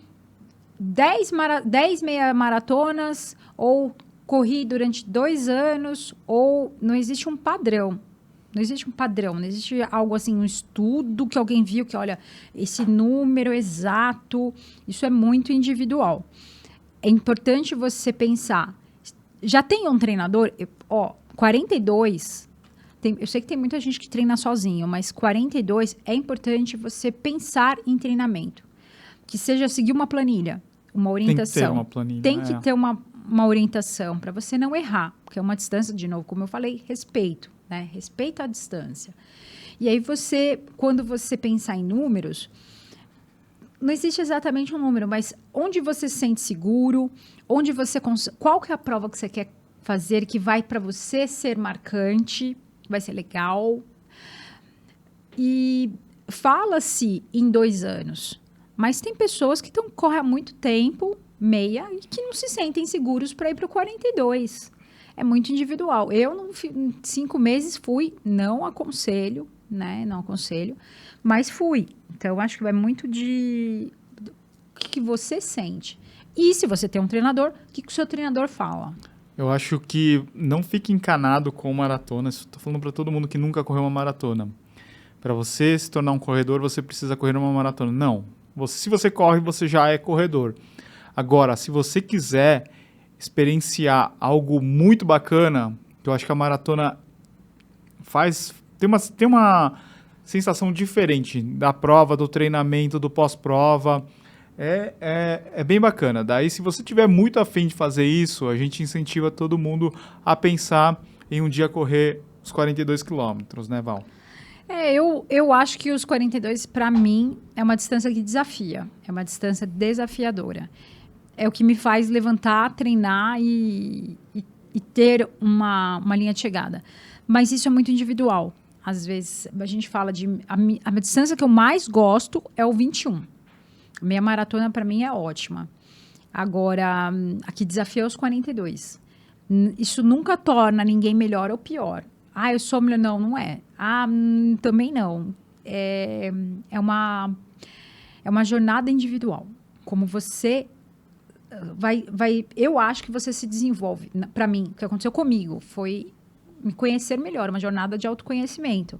10 meia maratonas, ou corri durante 2 anos, ou não existe um padrão. Não existe um padrão, não existe algo assim, um estudo que alguém viu que, olha, esse número exato, isso é muito individual. É importante você pensar, já tem um treinador, 42, eu sei que tem muita gente que treina sozinho, mas 42 é importante você pensar em treinamento. Que seja seguir uma planilha, uma orientação. Tem que ter uma planilha. Tem que ter uma orientação para você não errar, porque é uma distância, de novo, como eu falei, respeito, né? Respeito à distância. E aí quando você pensar em números, não existe exatamente um número, mas onde você se sente seguro, qual que é a prova que você quer fazer que vai para você ser marcante, vai ser legal. E fala-se em 2 anos. Mas tem pessoas que correm há muito tempo, meia, e que não se sentem seguros para ir para o 42. É muito individual. Eu, em 5 meses, fui, não aconselho, né? Não aconselho, mas fui. Então, eu acho que vai muito do que você sente. E se você tem um treinador, o que o seu treinador fala? Eu acho que não fique encanado com maratona. Estou falando para todo mundo que nunca correu uma maratona. Para você se tornar um corredor, você precisa correr uma maratona. Não. Se você corre, você já é corredor. Agora, se você quiser experienciar algo muito bacana, que eu acho que a maratona tem uma sensação diferente da prova, do treinamento, do pós-prova. É bem bacana. Daí, se você tiver muito afim de fazer isso, a gente incentiva todo mundo a pensar em um dia correr os 42 quilômetros, né, Val? Eu acho que os 42, para mim, é uma distância que desafia. É uma distância desafiadora. É o que me faz levantar, treinar e ter uma linha de chegada. Mas isso é muito individual. Às vezes, a gente fala de... A distância que eu mais gosto é o 21. A meia maratona, para mim, é ótima. Agora, a que desafia é os 42. Isso nunca torna ninguém melhor ou pior. Ah, eu sou melhor. Não, não é. Ah, também não. É uma jornada individual. Como você eu acho que você se desenvolve. Para mim, o que aconteceu comigo foi me conhecer melhor, uma jornada de autoconhecimento.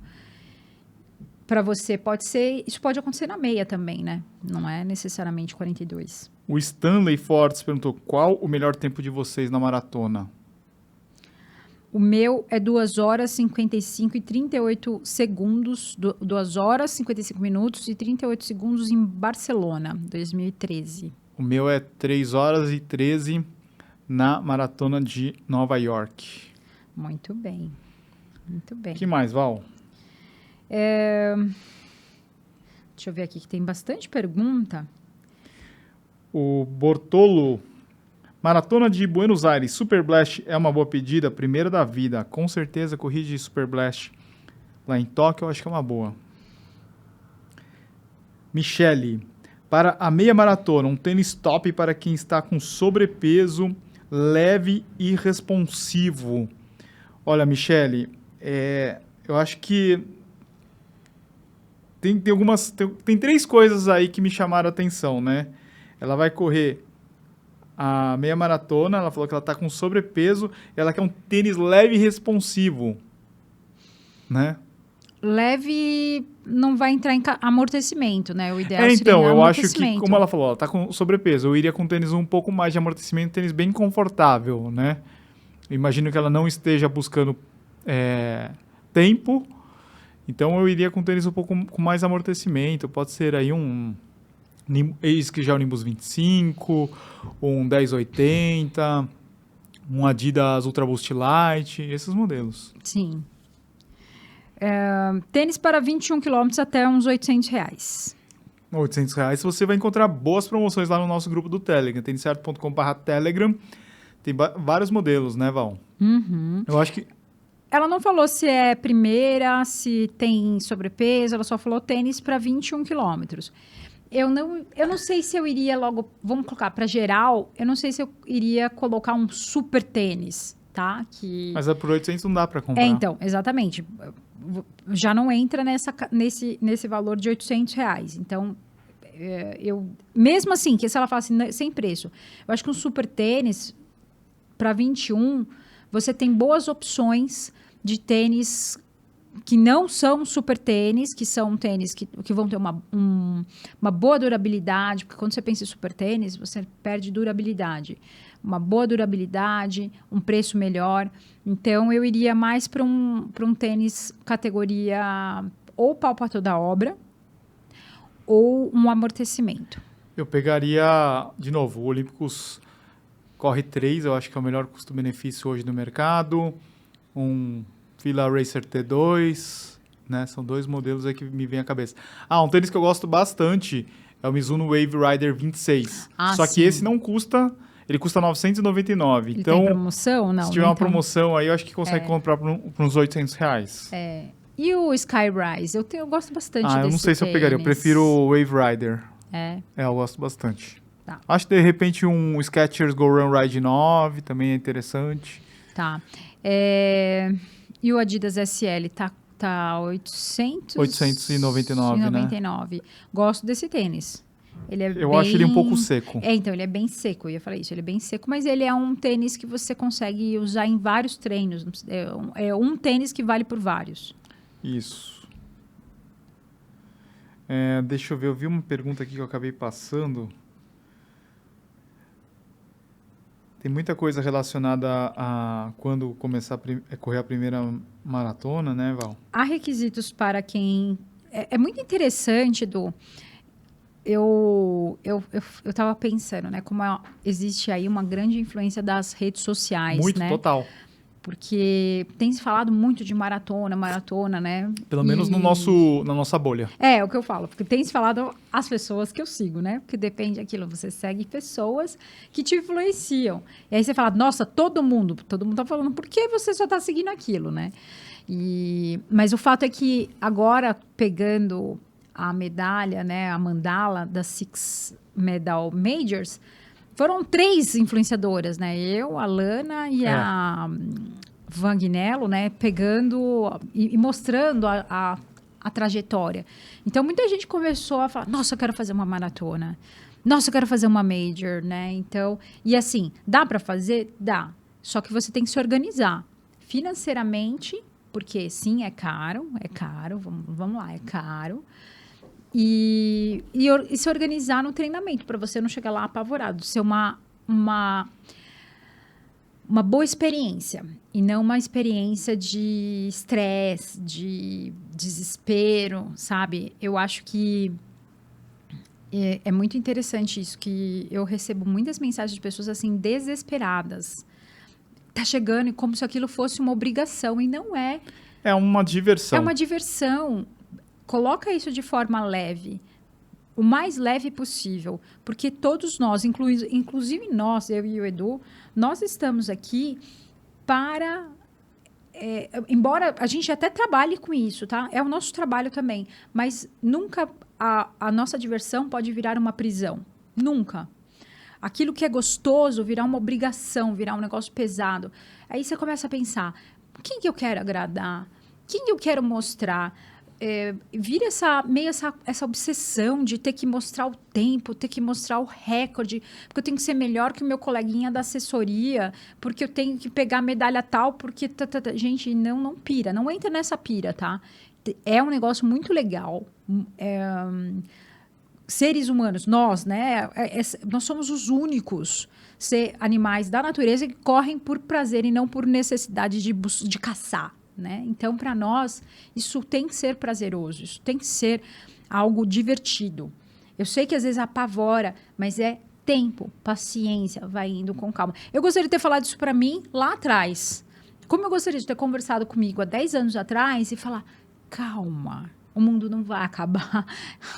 Para você isso pode acontecer na meia também, né? Não é necessariamente 42. O Stanley Fortes perguntou qual o melhor tempo de vocês na maratona? O meu é 2 horas, 55 e 38 segundos, 2 horas, 55 minutos e 38 segundos em Barcelona, 2013. O meu é 3 horas e 13 na maratona de Nova York. Muito bem. Muito bem. O que mais, Val? Deixa eu ver aqui que tem bastante pergunta. O Bortolo. Maratona de Buenos Aires, Super Blast é uma boa pedida, primeira da vida. Com certeza, corrida de Super Blast lá em Tóquio, eu acho que é uma boa. Michele. Para a meia maratona, um tênis top para quem está com sobrepeso, leve e responsivo. Olha, Michele, eu acho que tem 3 coisas aí que me chamaram a atenção, né? Ela vai correr a meia maratona, ela falou que ela está com sobrepeso, ela quer um tênis leve e responsivo, né? Leve não vai entrar em amortecimento, né? O ideal seria então, eu acho que, amortecimento. como ela falou, ela tá com sobrepeso, eu iria com tênis um pouco mais de amortecimento, tênis bem confortável, né? Eu imagino que ela não esteja buscando tempo, então eu iria com tênis um pouco com mais amortecimento, pode ser aí eis que já é o Nimbus 25, um 1080, um Adidas Ultra Boost Light, esses modelos. Sim. Tênis para 21 km até uns R$800. R$800, você vai encontrar boas promoções lá no nosso grupo do Telegram, têniscerto.com/telegram. Tem vários modelos, né, Val? Uhum. Eu acho que... Ela não falou se é primeira, se tem sobrepeso, ela só falou tênis para 21 quilômetros. Eu não sei se eu iria logo... Vamos colocar para geral, eu não sei se eu iria colocar um super tênis, tá? Mas por 800 não dá para comprar. Então, exatamente. Já não entra nesse valor de R$800. Então, mesmo assim, que se ela fala assim, sem preço, eu acho que um super tênis para 21, você tem boas opções de tênis que não são super tênis, que são tênis que vão ter uma boa durabilidade, porque quando você pensa em super tênis, você perde durabilidade. Uma boa durabilidade, um preço melhor. Então, eu iria mais para um tênis categoria ou pau para toda obra ou um amortecimento. Eu pegaria, de novo, o Olímpicos Corre 3, eu acho que é o melhor custo-benefício hoje no mercado. Um Fila Racer T2, né? São 2 modelos aí que me vem à cabeça. Um tênis que eu gosto bastante é o Mizuno Wave Rider 26. Só que esse não custa... Ele custa R$999. Ele então, tem promoção? Não, se tiver uma promoção aí, eu acho que consegue comprar por uns R$800. E o Skyrise? Eu gosto bastante desse eu não sei se eu pegaria. Eu prefiro o Wave Rider. Eu gosto bastante. Tá. Acho que, de repente, um Skechers Go Run Ride 9 também é interessante. Tá. E o Adidas SL tá 899, né? Gosto desse tênis. Eu acho ele um pouco seco. Então, ele é bem seco, eu ia falar isso. Ele é bem seco, mas ele é um tênis que você consegue usar em vários treinos. É um tênis que vale por vários. Isso. Deixa eu ver, eu vi uma pergunta aqui que eu acabei passando. Tem muita coisa relacionada a quando começar a correr a primeira maratona, né, Val? Há requisitos para quem... É muito interessante, Edu. Eu estava pensando, né? Como existe aí uma grande influência das redes sociais, Muito, né? total. Porque tem se falado muito de maratona, né? Pelo menos na nossa bolha. É o que eu falo, porque tem se falado as pessoas que eu sigo, né? Porque depende daquilo, você segue pessoas que te influenciam. E aí você fala, nossa, todo mundo tá falando, por que você só tá seguindo aquilo, né? Mas o fato é que agora, pegando a medalha, né, a mandala das Six Medal Majors, foram 3 influenciadoras, né? Eu, a Lana e a Van Guinello, né? Pegando e mostrando a trajetória. Então, muita gente começou a falar, nossa, eu quero fazer uma maratona. Nossa, eu quero fazer uma major, né? Então, e assim, dá para fazer? Dá. Só que você tem que se organizar financeiramente, porque sim, é caro, vamos lá, é caro. E se organizar no treinamento, para você não chegar lá apavorado, ser uma boa experiência, e não uma experiência de estresse, de desespero, sabe? Eu acho que é muito interessante isso, que eu recebo muitas mensagens de pessoas assim, desesperadas. Tá chegando como se aquilo fosse uma obrigação, e não é. É uma diversão. É uma diversão. Coloca isso de forma leve, o mais leve possível, porque todos nós, inclusive nós, eu e o Edu, nós estamos aqui para... embora a gente até trabalhe com isso, tá? É o nosso trabalho também, mas nunca a nossa diversão pode virar uma prisão. Nunca. Aquilo que é gostoso virar uma obrigação, virar um negócio pesado. Aí você começa a pensar, quem que eu quero agradar? Quem eu quero mostrar? Vira essa obsessão de ter que mostrar o tempo, ter que mostrar o recorde, porque eu tenho que ser melhor que o meu coleguinha da assessoria, porque eu tenho que pegar a medalha tal, porque... Gente, não pira, não entra nessa pira, tá? É um negócio muito legal. Seres humanos, nós, né? Nós somos os únicos animais da natureza que correm por prazer e não por necessidade de caçar. Né? Então, para nós, isso tem que ser prazeroso, isso tem que ser algo divertido. Eu sei que às vezes apavora, mas é tempo, paciência, vai indo com calma. Eu gostaria de ter falado isso para mim lá atrás. Como eu gostaria de ter conversado comigo há 10 anos atrás e falar, calma, o mundo não vai acabar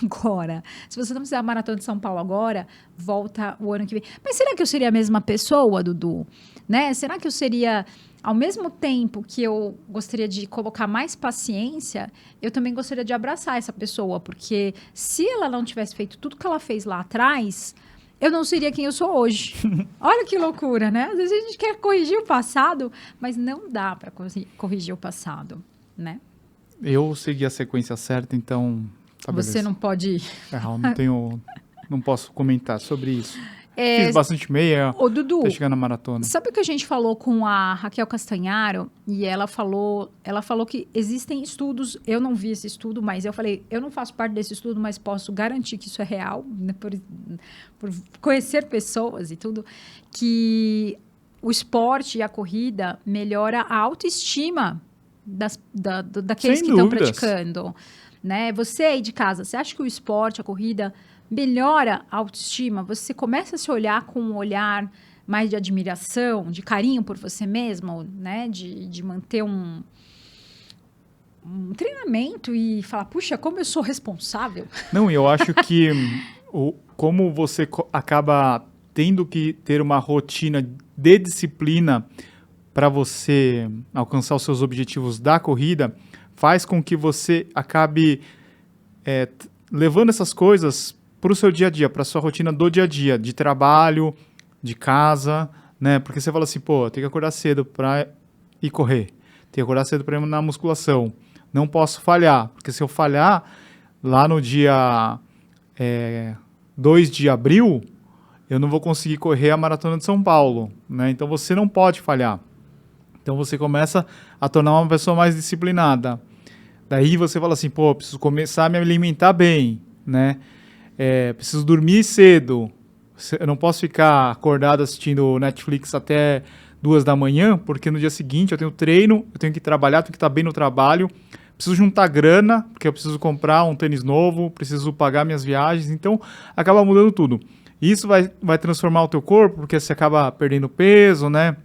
agora. Se você não fizer a Maratona de São Paulo agora, volta o ano que vem. Mas será que eu seria a mesma pessoa, Dudu? Né? Será que eu seria... Ao mesmo tempo que eu gostaria de colocar mais paciência, eu também gostaria de abraçar essa pessoa, porque se ela não tivesse feito tudo que ela fez lá atrás, eu não seria quem eu sou hoje. Olha que loucura, né? Às vezes a gente quer corrigir o passado, mas não dá para corrigir o passado, né? Eu segui a sequência certa, então... Tá, você não pode... não posso comentar sobre isso. Fiz bastante meia, Dudu, até chegar na maratona. Sabe o que a gente falou com a Raquel Castanharo? E ela falou que existem estudos, eu não vi esse estudo, mas eu falei, eu não faço parte desse estudo, mas posso garantir que isso é real, né, por conhecer pessoas e tudo, que o esporte e a corrida melhora a autoestima daqueles que estão praticando. Né? Você aí de casa, você acha que o esporte, a corrida... melhora a autoestima, você começa a se olhar com um olhar mais de admiração, de carinho por você mesmo, né? De manter um treinamento e falar, puxa, como eu sou responsável. Não, eu acho que como você acaba tendo que ter uma rotina de disciplina para você alcançar os seus objetivos da corrida, faz com que você acabe levando essas coisas para o seu dia a dia, para a sua rotina do dia a dia, de trabalho, de casa, né? Porque você fala assim, pô, tem que acordar cedo para ir correr, tem que acordar cedo para ir na musculação, não posso falhar, porque se eu falhar, lá no dia 2 de abril, eu não vou conseguir correr a Maratona de São Paulo, né? Então você não pode falhar. Então você começa a tornar uma pessoa mais disciplinada. Daí você fala assim, pô, preciso começar a me alimentar bem, né? Preciso dormir cedo, eu não posso ficar acordado assistindo Netflix até 2 da manhã, porque no dia seguinte eu tenho treino, eu tenho que trabalhar, tenho que estar bem no trabalho, preciso juntar grana, porque eu preciso comprar um tênis novo, preciso pagar minhas viagens, então acaba mudando tudo. Isso vai transformar o teu corpo, porque você acaba perdendo peso, né?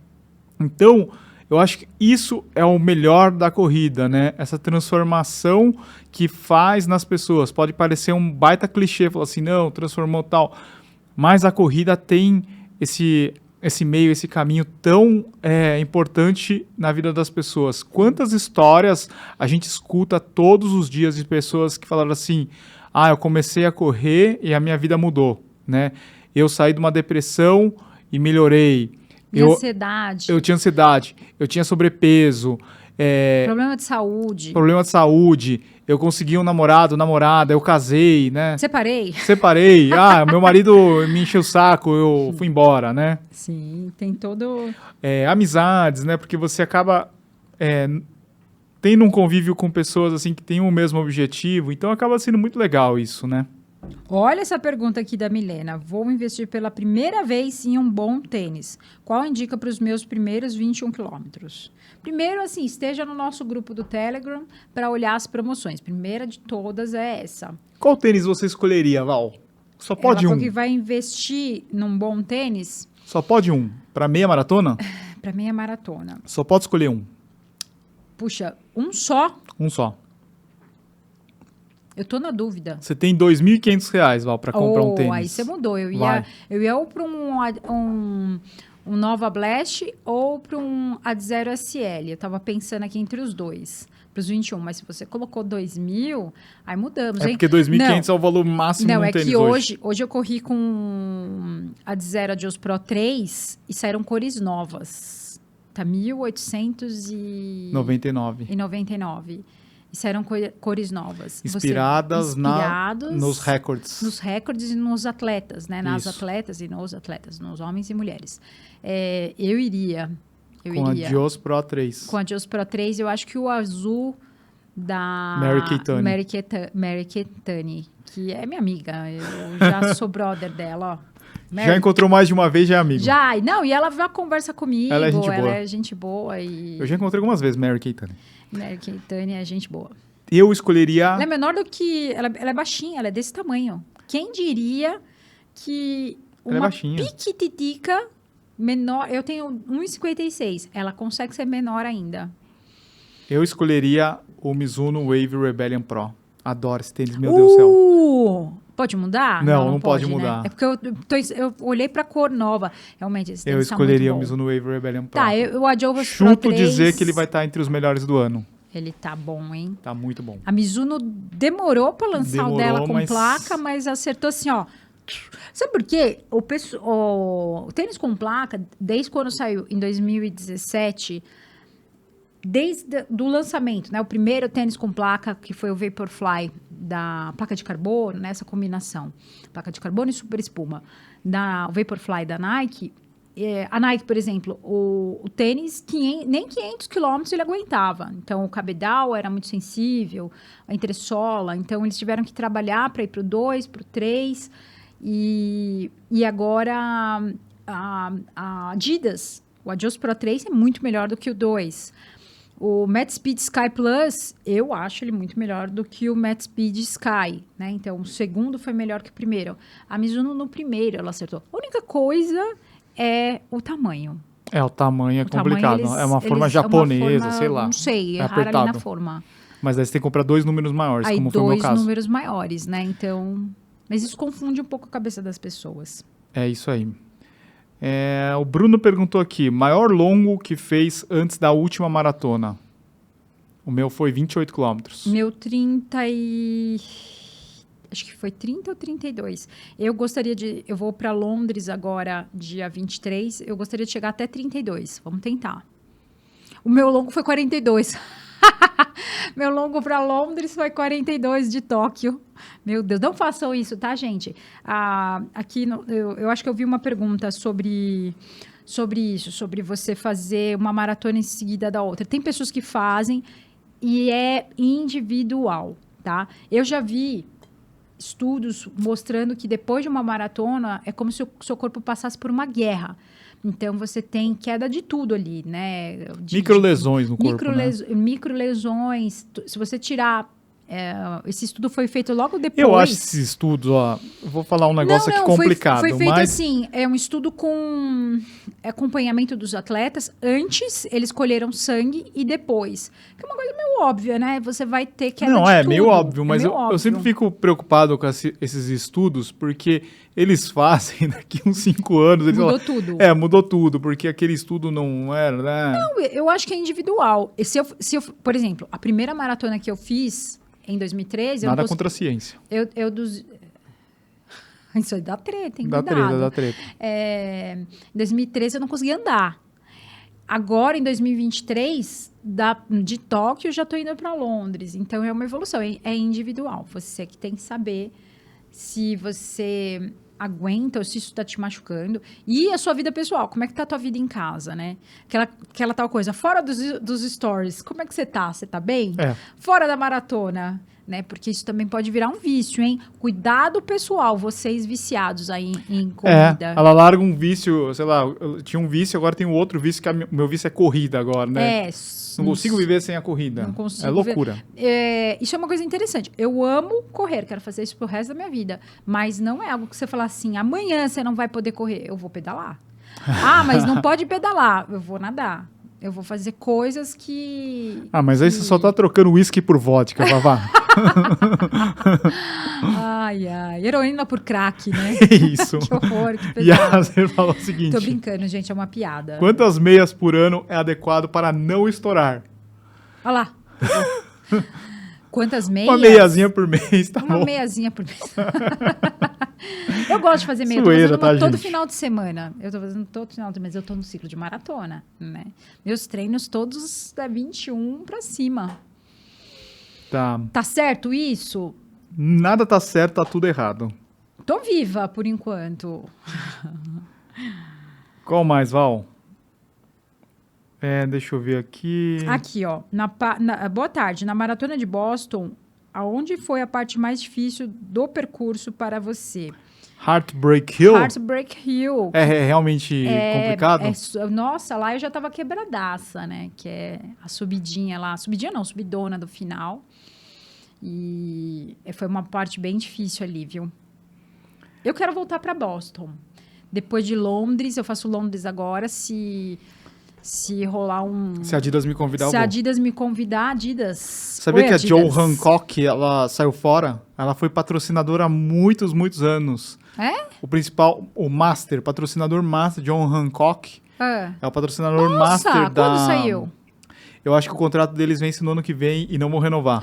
Então, Eu acho que isso é o melhor da corrida, né? Essa transformação que faz nas pessoas. Pode parecer um baita clichê, falar assim, não, transformou tal. Mas a corrida tem esse meio, esse caminho tão importante na vida das pessoas. Quantas histórias a gente escuta todos os dias de pessoas que falaram assim, eu comecei a correr e a minha vida mudou, né? Eu saí de uma depressão e melhorei. Ansiedade. Eu tinha ansiedade, eu tinha sobrepeso. Problema de saúde. Problema de saúde. Eu consegui um namorado, namorada, eu casei, né? Separei. Meu marido me encheu o saco, eu fui embora, né? Sim, tem todo... Amizades, né? Porque você acaba tendo um convívio com pessoas assim que têm o mesmo objetivo, então acaba sendo muito legal isso, né? Olha essa pergunta aqui da Milena. Vou investir pela primeira vez em um bom tênis. Qual indica para os meus primeiros 21 quilômetros? Primeiro, assim, esteja no nosso grupo do Telegram para olhar as promoções. Primeira de todas é essa. Qual tênis você escolheria, Val? Só pode Ela um. falou que vai investir num bom tênis. Só pode um. Para meia maratona? Para meia maratona. Só pode escolher um. Puxa, um só? Um só. Eu tô na dúvida. Você tem R$2.500, Val, para comprar um tênis. Aí você mudou. Eu ia ou para um Nova Blast ou para um Adizero SL. Eu tava pensando aqui entre os dois, para os 21. Mas se você colocou 2.000, aí mudamos, hein? Porque 2.500 é o valor máximo de um tênis hoje. Hoje eu corri com Adizero Adios Pro 3 e saíram cores novas. Tá 1.899. E saíram cores novas. Inspirados nos recordes. Nos recordes e nos atletas, né? Nas Isso. atletas e nos atletas, nos homens e mulheres. Eu iria. Com a Adios Pro 3. Com a Adios Pro 3, eu acho que o azul da Mary Keitany, que é minha amiga. Eu já sou brother dela, ó. Já encontrou mais de uma vez, já é amigo. Já, não, e ela já conversa comigo. Ela é gente boa. E... Eu já encontrei algumas vezes Mary Keitany. Mary Keitany é gente boa. Eu escolheria... Ela é menor do que... Ela é baixinha, ela é desse tamanho. Quem diria que uma piquititica menor... Eu tenho 1,56. Ela consegue ser menor ainda. Eu escolheria o Mizuno Wave Rebellion Pro. Adoro esse tênis, meu Deus do céu. Pode mudar? Não pode mudar. Né? É porque eu olhei pra cor nova. Realmente, esse tênis tá escolheria muito bom. o Mizuno Wave Rebellion Pro. Tá, o Adios Pro 3... Chuto dizer que ele vai estar entre os melhores do ano. Ele tá bom, hein? Tá muito bom. A Mizuno demorou pra lançar o dela com placa, mas acertou assim, ó. Sabe por quê? O tênis com placa, desde quando saiu em 2017... Desde do lançamento, né? O primeiro tênis com placa, que foi o Vaporfly, da placa de carbono, né? Essa combinação. Placa de carbono e super espuma. O Vaporfly da Nike. A Nike, por exemplo, o tênis, nem 500 quilômetros ele aguentava. Então, o cabedal era muito sensível, a entressola. Então, eles tiveram que trabalhar para ir para o 2, para o 3. E agora, a Adidas, o Adios Pro 3 é muito melhor do que o 2. O Matt Speed Sky Plus, eu acho ele muito melhor do que o Matt Speed Sky, né? Então, o segundo foi melhor que o primeiro. A Mizuno no primeiro ela acertou. A única coisa é o tamanho. O tamanho é complicado. É uma forma japonesa, sei lá. Não sei, erraram ali na forma. Mas daí você tem que comprar 2 números maiores, como foi o meu caso. 2 números maiores, né? Então, mas isso confunde um pouco a cabeça das pessoas. É isso aí. O Bruno perguntou aqui, maior longo que fez antes da última maratona? O meu foi 28 quilômetros. Meu 30 e... Acho que foi 30 ou 32. Eu vou para Londres agora, dia 23. Eu gostaria de chegar até 32. Vamos tentar. O meu longo foi 42. Meu longo para Londres foi 42 de Tóquio. Meu Deus, não façam isso, tá, gente? Aqui, eu acho que eu vi uma pergunta sobre isso, sobre você fazer uma maratona em seguida da outra. Tem pessoas que fazem e é individual, tá? Eu já vi estudos mostrando que depois de uma maratona é como se o seu corpo passasse por uma guerra. Então, você tem queda de tudo ali, né? Microlesões no corpo, Microlesões. Se você tirar Esse estudo foi feito logo depois. Eu acho esses estudos, ó, eu vou falar um negócio aqui complicado. Foi feito mas... assim, é um estudo com acompanhamento dos atletas. Antes, eles colheram sangue e depois. Que é uma coisa meio óbvia, né? Você vai ter queda de tudo. Meio óbvio, mas meio eu sempre fico preocupado com esses estudos, porque eles fazem daqui uns 5 anos... Eles Mudou falam, tudo. Mudou tudo, porque aquele estudo não era, né? Não, eu acho que é individual. Se eu, por exemplo, a primeira maratona que eu fiz... Em 2013... Nada contra a ciência. Isso aí dá treta, hein? Dá treta. Em 2013 eu não conseguia andar. Agora, em 2023, de Tóquio, eu já estou indo para Londres. Então, é uma evolução. É individual. Você que tem que saber se você aguenta ou se isso está te machucando. E a sua vida pessoal. Como é que tá a tua vida em casa, né? Aquela tal coisa. Fora dos stories, como é que você tá? Você tá bem? Fora da maratona, né? Porque isso também pode virar um vício, hein? Cuidado pessoal, vocês viciados aí em corrida. Ela larga um vício, sei lá, eu tinha um vício, agora tem um outro vício, que o meu vício é corrida agora, né? Não consigo viver sem a corrida. Não consigo. É loucura. Isso é uma coisa interessante. Eu amo correr, quero fazer isso pro resto da minha vida. Mas não é algo que você fala assim, amanhã você não vai poder correr. Eu vou pedalar. Mas não pode pedalar. Eu vou nadar. Eu vou fazer coisas que... mas aí você só tá trocando uísque por vodka, Vavá. Ai. Heroína por crack, né? Isso. Que horror, que E a pesado. você falou o seguinte... Tô brincando, gente, é uma piada. Quantas meias por ano é adequado para não estourar? Olha lá. Quantas meias? Uma meiazinha por mês, tá bom? Uma meiazinha por mês. Eu gosto de fazer meia. Zoeira, Eu tô fazendo todo gente? final de semana. Eu tô fazendo todo final de semana, mas eu tô no ciclo de maratona, né? Meus treinos todos da 21 pra cima. Tá. Tá certo isso? Nada tá certo, tá tudo errado. Tô viva, por enquanto. Qual mais, Val? Deixa eu ver aqui. Aqui, ó. Boa tarde. Na Maratona de Boston, aonde foi a parte mais difícil do percurso para você? Heartbreak Hill? Heartbreak Hill. É realmente complicado? Nossa, lá eu já tava quebradaça, né? Que é a subidinha lá. Subidinha não, subidona do final. E foi uma parte bem difícil ali, viu? Eu quero voltar para Boston. Depois de Londres, eu faço Londres agora, se rolar um... Se a Adidas me convidar, eu Se vou. a Adidas me convidar, Adidas... Sabia Oi, que a Adidas. Joe Hancock, ela saiu fora? Ela foi patrocinadora há muitos, muitos anos. É? O Master, patrocinador Master, John Hancock, é o patrocinador Nossa, Master da... quando saiu? Eu acho que o contrato deles vence no ano que vem e não vão renovar.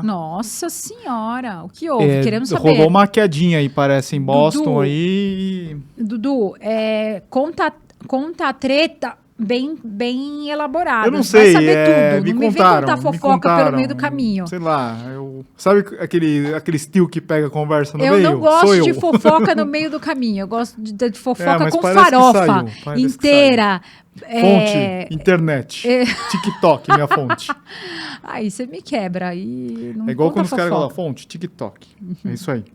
Nossa senhora, o que houve? Queremos saber. Rolou uma quedinha aí, parece, em Boston Dudu, aí. Dudu, conta a treta bem elaborada. Eu não sei, Vai saber tudo. me Não me contaram, vem contar fofoca pelo meio do caminho. Sei lá, sabe aquele tio que pega a conversa no Eu meio? não gosto Sou de eu. fofoca no meio do caminho. Eu gosto de fofoca mas com parece que farofa saiu, parece que inteira. Fonte, internet, TikTok, minha fonte. Aí você me quebra. Aí não É igual conta quando os caras fofoca. falam fonte, TikTok. É isso aí.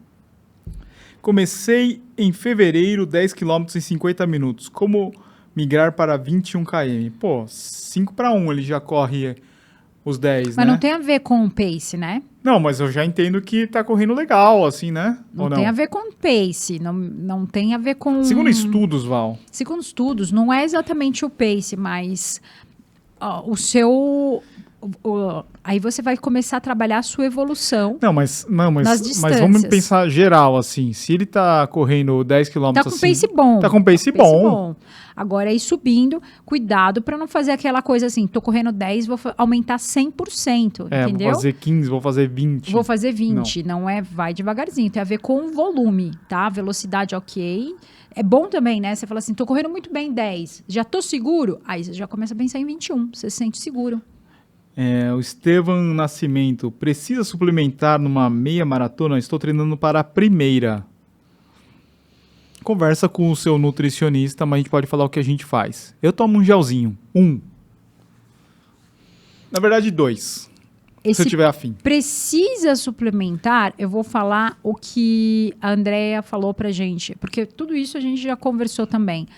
Comecei em fevereiro, 10 km em 50 minutos. Como migrar para 21 km? Pô, 5 para 1 ele já corre os 10, Mas né? não tem a ver com o pace, né? Não, mas eu já entendo que tá correndo legal, assim, né? Não Ou tem a ver com pace, não tem a ver com... Segundo estudos, Val. Segundo estudos, não é exatamente o pace, mas o seu... aí você vai começar a trabalhar a sua evolução. Não, mas nas vamos distâncias. pensar geral, assim. Se ele tá correndo 10 km Tá com assim... pace bom. Tá com pace bom. Agora, ir subindo, cuidado para não fazer aquela coisa assim, tô correndo 10, vou aumentar 100%, entendeu? Vou fazer 15, vou fazer 20. Vou fazer 20, não é, vai devagarzinho, tem a ver com o volume, tá? Velocidade ok. É bom também, né? Você fala assim, tô correndo muito bem 10, já tô seguro? Aí você já começa a pensar em 21, você se sente seguro. O Estevam Nascimento, precisa suplementar numa meia maratona? Estou treinando para a primeira. Conversa com o seu nutricionista, mas a gente pode falar o que a gente faz. Eu tomo um gelzinho, 1. Na verdade, 2, se eu tiver afim. Precisa suplementar, eu vou falar o que a Andrea falou pra gente, porque tudo isso a gente já conversou também.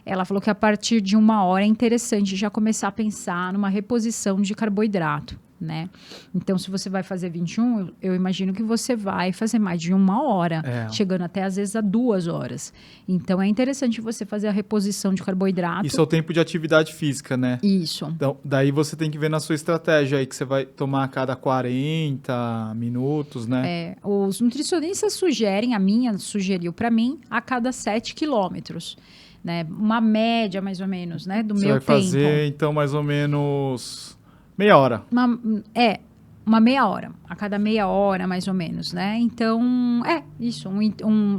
ela falou que a partir de 1 hora é interessante já começar a pensar numa reposição de carboidrato, né? Então, se você vai fazer 21, eu imagino que você vai fazer mais de 1 hora, chegando até às vezes a 2 horas. Então, é interessante você fazer a reposição de carboidrato. Isso é o tempo de atividade física, né? Isso. Então, daí você tem que ver na sua estratégia aí que você vai tomar a cada 40 minutos, né? Os nutricionistas sugerem, a minha sugeriu para mim, a cada 7 quilômetros. Né? Uma média, mais ou menos, né? Do Você meu vai tempo. fazer, então, mais ou menos meia hora. Uma meia hora. A cada meia hora, mais ou menos, né? Então, isso.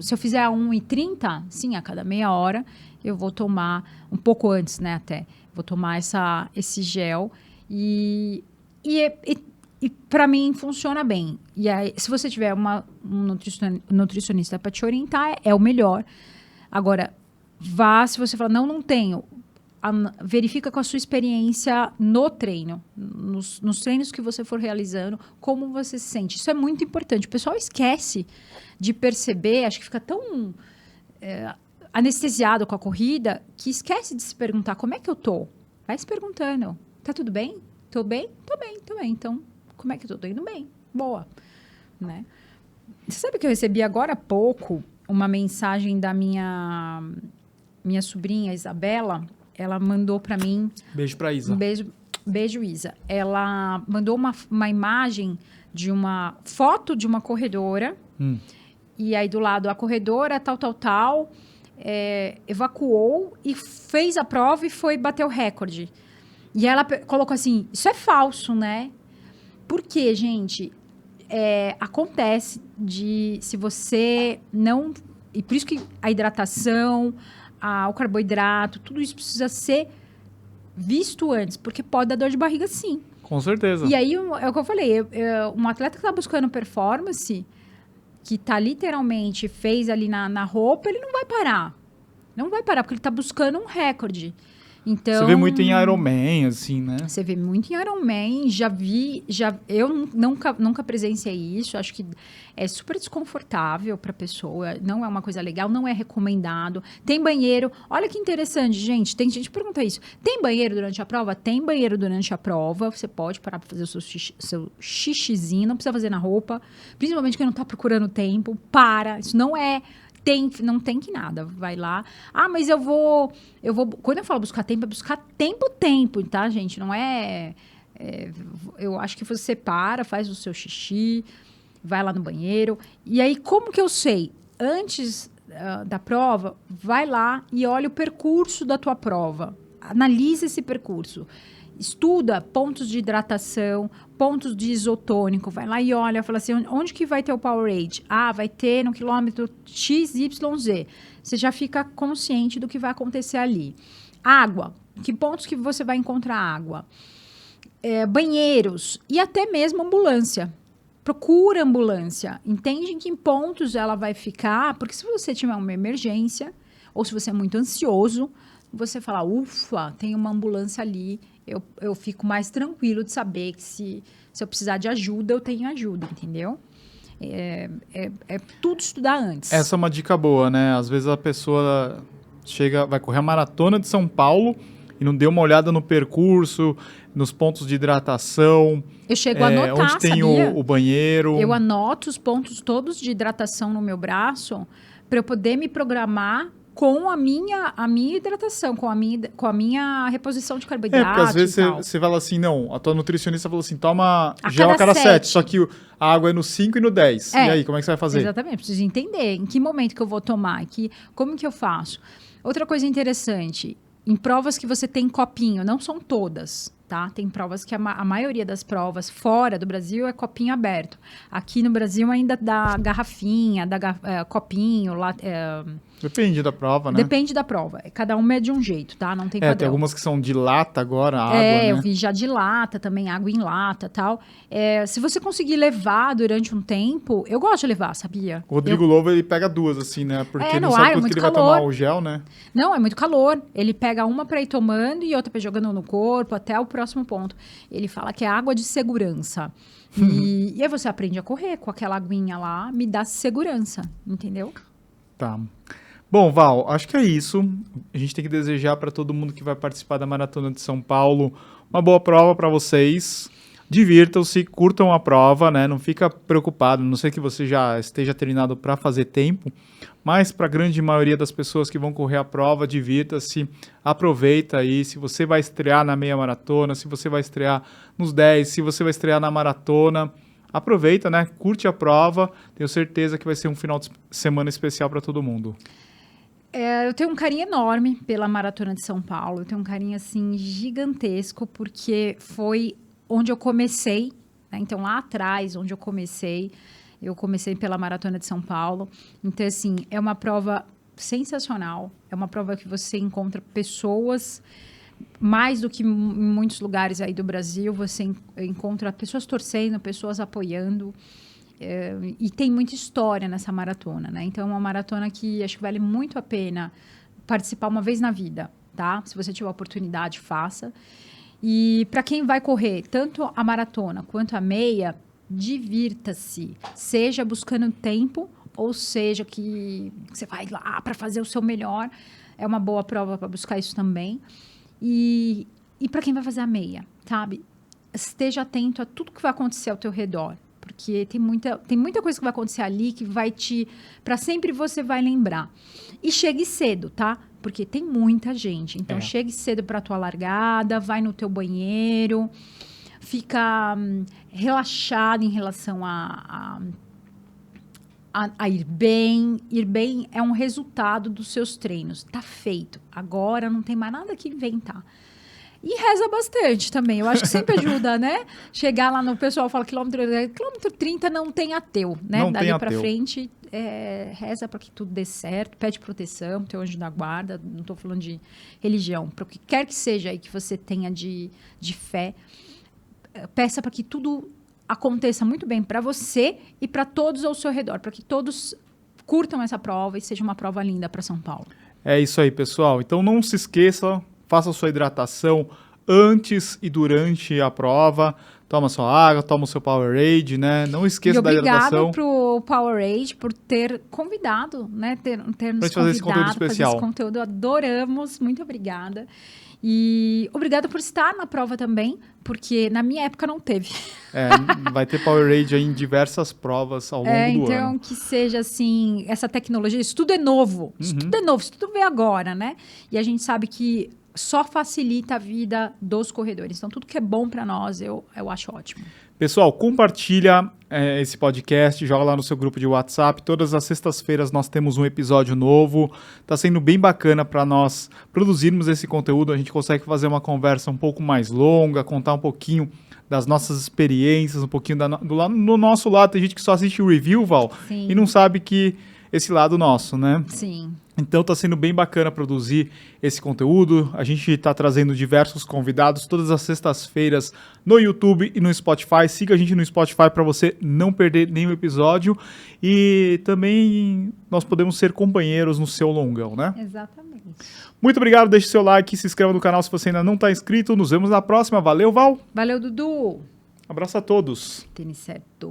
Se eu fizer 1h30, sim, a cada meia hora, eu vou tomar, um pouco antes, né, até. Vou tomar esse gel e para mim funciona bem. E aí, se você tiver um nutricionista para te orientar, é o melhor. Agora, se você falar, não tenho, verifica com a sua experiência no treino, nos treinos que você for realizando, como você se sente. Isso é muito importante. O pessoal esquece de perceber, acho que fica tão anestesiado com a corrida, que esquece de se perguntar, como é que eu tô? Vai se perguntando, tá tudo bem? Tô bem? Tô bem. Então, como é que eu tô? Tô indo bem. Boa. Né? Você sabe que eu recebi agora há pouco uma mensagem da minha sobrinha, Isabela. Ela mandou para mim... Beijo para Isa. Beijo, Isa. Ela mandou uma imagem de uma foto de uma corredora. E aí, do lado, a corredora, tal, evacuou e fez a prova e foi bater o recorde. E ela colocou assim, isso é falso, né? Porque, gente, acontece se você não... E por isso que a hidratação, o carboidrato, tudo isso precisa ser visto antes, porque pode dar dor de barriga, sim. Com certeza. E aí, é o que eu falei, um atleta que está buscando performance, que está literalmente, fez ali na roupa, ele não vai parar. Não vai parar, porque ele está buscando um recorde. Então, você vê muito em Ironman, assim, né? Você vê muito em Ironman, eu nunca presenciei isso, acho que é super desconfortável para a pessoa, não é uma coisa legal, não é recomendado. Tem banheiro, olha que interessante, gente, tem gente que pergunta isso, tem banheiro durante a prova? Tem banheiro durante a prova, você pode parar para fazer o seu xixizinho, não precisa fazer na roupa, principalmente quem não está procurando tempo, isso não tem que nada, vai lá. Mas eu vou, quando eu falo buscar tempo, é buscar tempo, tá, gente? Não eu acho que você faz o seu xixi, vai lá no banheiro. E aí, como que eu sei? Antes da prova, vai lá e olha o percurso da tua prova. Analisa esse percurso. Estuda pontos de hidratação, pontos de isotônico, vai lá e olha, fala assim, onde que vai ter o Powerade? Vai ter no quilômetro XYZ. Você já fica consciente do que vai acontecer ali. Água, que pontos que você vai encontrar água? Banheiros e até mesmo ambulância. Procura ambulância, entende em que pontos ela vai ficar, porque se você tiver uma emergência, ou se você é muito ansioso, você fala, ufa, tem uma ambulância ali, eu fico mais tranquilo de saber que se eu precisar de ajuda, eu tenho ajuda, entendeu? É tudo estudar antes. Essa é uma dica boa, né? Às vezes a pessoa vai correr a maratona de São Paulo e não deu uma olhada no percurso, nos pontos de hidratação. Eu chego a anotar, onde tem sabia? o banheiro. Eu anoto os pontos todos de hidratação no meu braço para eu poder me programar com a minha hidratação, com a minha reposição de carboidrato. Porque às vezes você fala assim, não, a tua nutricionista falou assim, toma gel a cada 7, só que a água é no 5 e no 10. E aí, como é que você vai fazer? Exatamente, preciso entender em que momento que eu vou tomar, como que eu faço. Outra coisa interessante, em provas que você tem copinho, não são todas, tá? Tem provas que a maioria das provas fora do Brasil é copinho aberto. Aqui no Brasil ainda dá garrafinha, copinho, depende da prova, né? Depende da prova. Cada uma é de um jeito, tá? Não tem padrão. Tem algumas que são de lata agora, água, né? Eu vi já de lata também, água em lata e tal. Se você conseguir levar durante um tempo, eu gosto de levar, sabia? O Rodrigo Lobo, ele pega 2, assim, né? Porque ele não sabe quanto que ele vai tomar o gel, né? Não, é muito calor. Ele pega uma para ir tomando e outra para ir jogando no corpo até o próximo ponto. Ele fala que é água de segurança. E aí você aprende a correr com aquela aguinha lá, me dá segurança, entendeu? Tá. Bom, Val, acho que é isso. A gente tem que desejar para todo mundo que vai participar da Maratona de São Paulo uma boa prova para vocês. Divirtam-se, curtam a prova, né? Não fica preocupado, não sei que você já esteja treinado para fazer tempo, mas para a grande maioria das pessoas que vão correr a prova, divirta-se, aproveita aí. Se você vai estrear na meia maratona, se você vai estrear nos 10, se você vai estrear na maratona, aproveita, né? Curte a prova. Tenho certeza que vai ser um final de semana especial para todo mundo. Eu tenho um carinho enorme pela Maratona de São Paulo. Eu tenho um carinho, assim, gigantesco, porque foi onde eu comecei, né? Então, lá atrás, onde eu comecei pela Maratona de São Paulo. Então, assim, é uma prova sensacional. É uma prova que você encontra pessoas, mais do que em muitos lugares aí do Brasil, você encontra pessoas torcendo, pessoas apoiando. E tem muita história nessa maratona, né? Então, é uma maratona que acho que vale muito a pena participar uma vez na vida, tá? Se você tiver a oportunidade, faça. E para quem vai correr tanto a maratona quanto a meia, divirta-se. Seja buscando tempo, ou seja que você vai lá para fazer o seu melhor. É uma boa prova para buscar isso também. E para quem vai fazer a meia, sabe? Esteja atento a tudo que vai acontecer ao teu redor. Porque tem muita coisa que vai acontecer ali que vai para sempre você vai lembrar. E chegue cedo, tá? Porque tem muita gente. Então, chegue cedo para a tua largada, vai no teu banheiro, fica relaxado em relação a ir bem. Ir bem é um resultado dos seus treinos. Tá feito. Agora não tem mais nada que inventar. E reza bastante também. Eu acho que sempre ajuda, né? Chegar lá no pessoal fala quilômetro 30 não tem ateu, né? Não Dali tem pra ateu. Frente, reza para que tudo dê certo, pede proteção, teu anjo da guarda. Não estou falando de religião. Para o que quer que seja aí que você tenha de fé, peça para que tudo aconteça muito bem para você e para todos ao seu redor, para que todos curtam essa prova e seja uma prova linda para São Paulo. É isso aí, pessoal. Então não se esqueça, faça a sua hidratação antes e durante a prova. Toma sua água, toma o seu Powerade, né? Não esqueça da hidratação. Obrigado pro Powerade por ter convidado, né? Ter nos fazer esse conteúdo convidado, especial. fazer esse conteúdo. Adoramos, muito obrigada. E obrigada por estar na prova também, porque na minha época não teve. Vai ter Powerade aí em diversas provas ao longo do ano. Então, que seja assim, essa tecnologia, isso tudo é novo. Isso tudo é novo, isso tudo veio agora, né? E a gente sabe que só facilita a vida dos corredores. Então, tudo que é bom para nós, eu acho ótimo. Pessoal, compartilha esse podcast, joga lá no seu grupo de WhatsApp. Todas as sextas-feiras nós temos um episódio novo. Está sendo bem bacana para nós produzirmos esse conteúdo. A gente consegue fazer uma conversa um pouco mais longa, contar um pouquinho das nossas experiências, um pouquinho do nosso lado. Tem gente que só assiste o review, Val, Sim. e não sabe que esse lado nosso, né? Sim. Então está sendo bem bacana produzir esse conteúdo. A gente está trazendo diversos convidados todas as sextas-feiras no YouTube e no Spotify. Siga a gente no Spotify para você não perder nenhum episódio. E também nós podemos ser companheiros no seu longão, né? Exatamente. Muito obrigado, deixe seu like, se inscreva no canal se você ainda não está inscrito. Nos vemos na próxima. Valeu, Val. Valeu, Dudu. Abraço a todos. Tênis certo.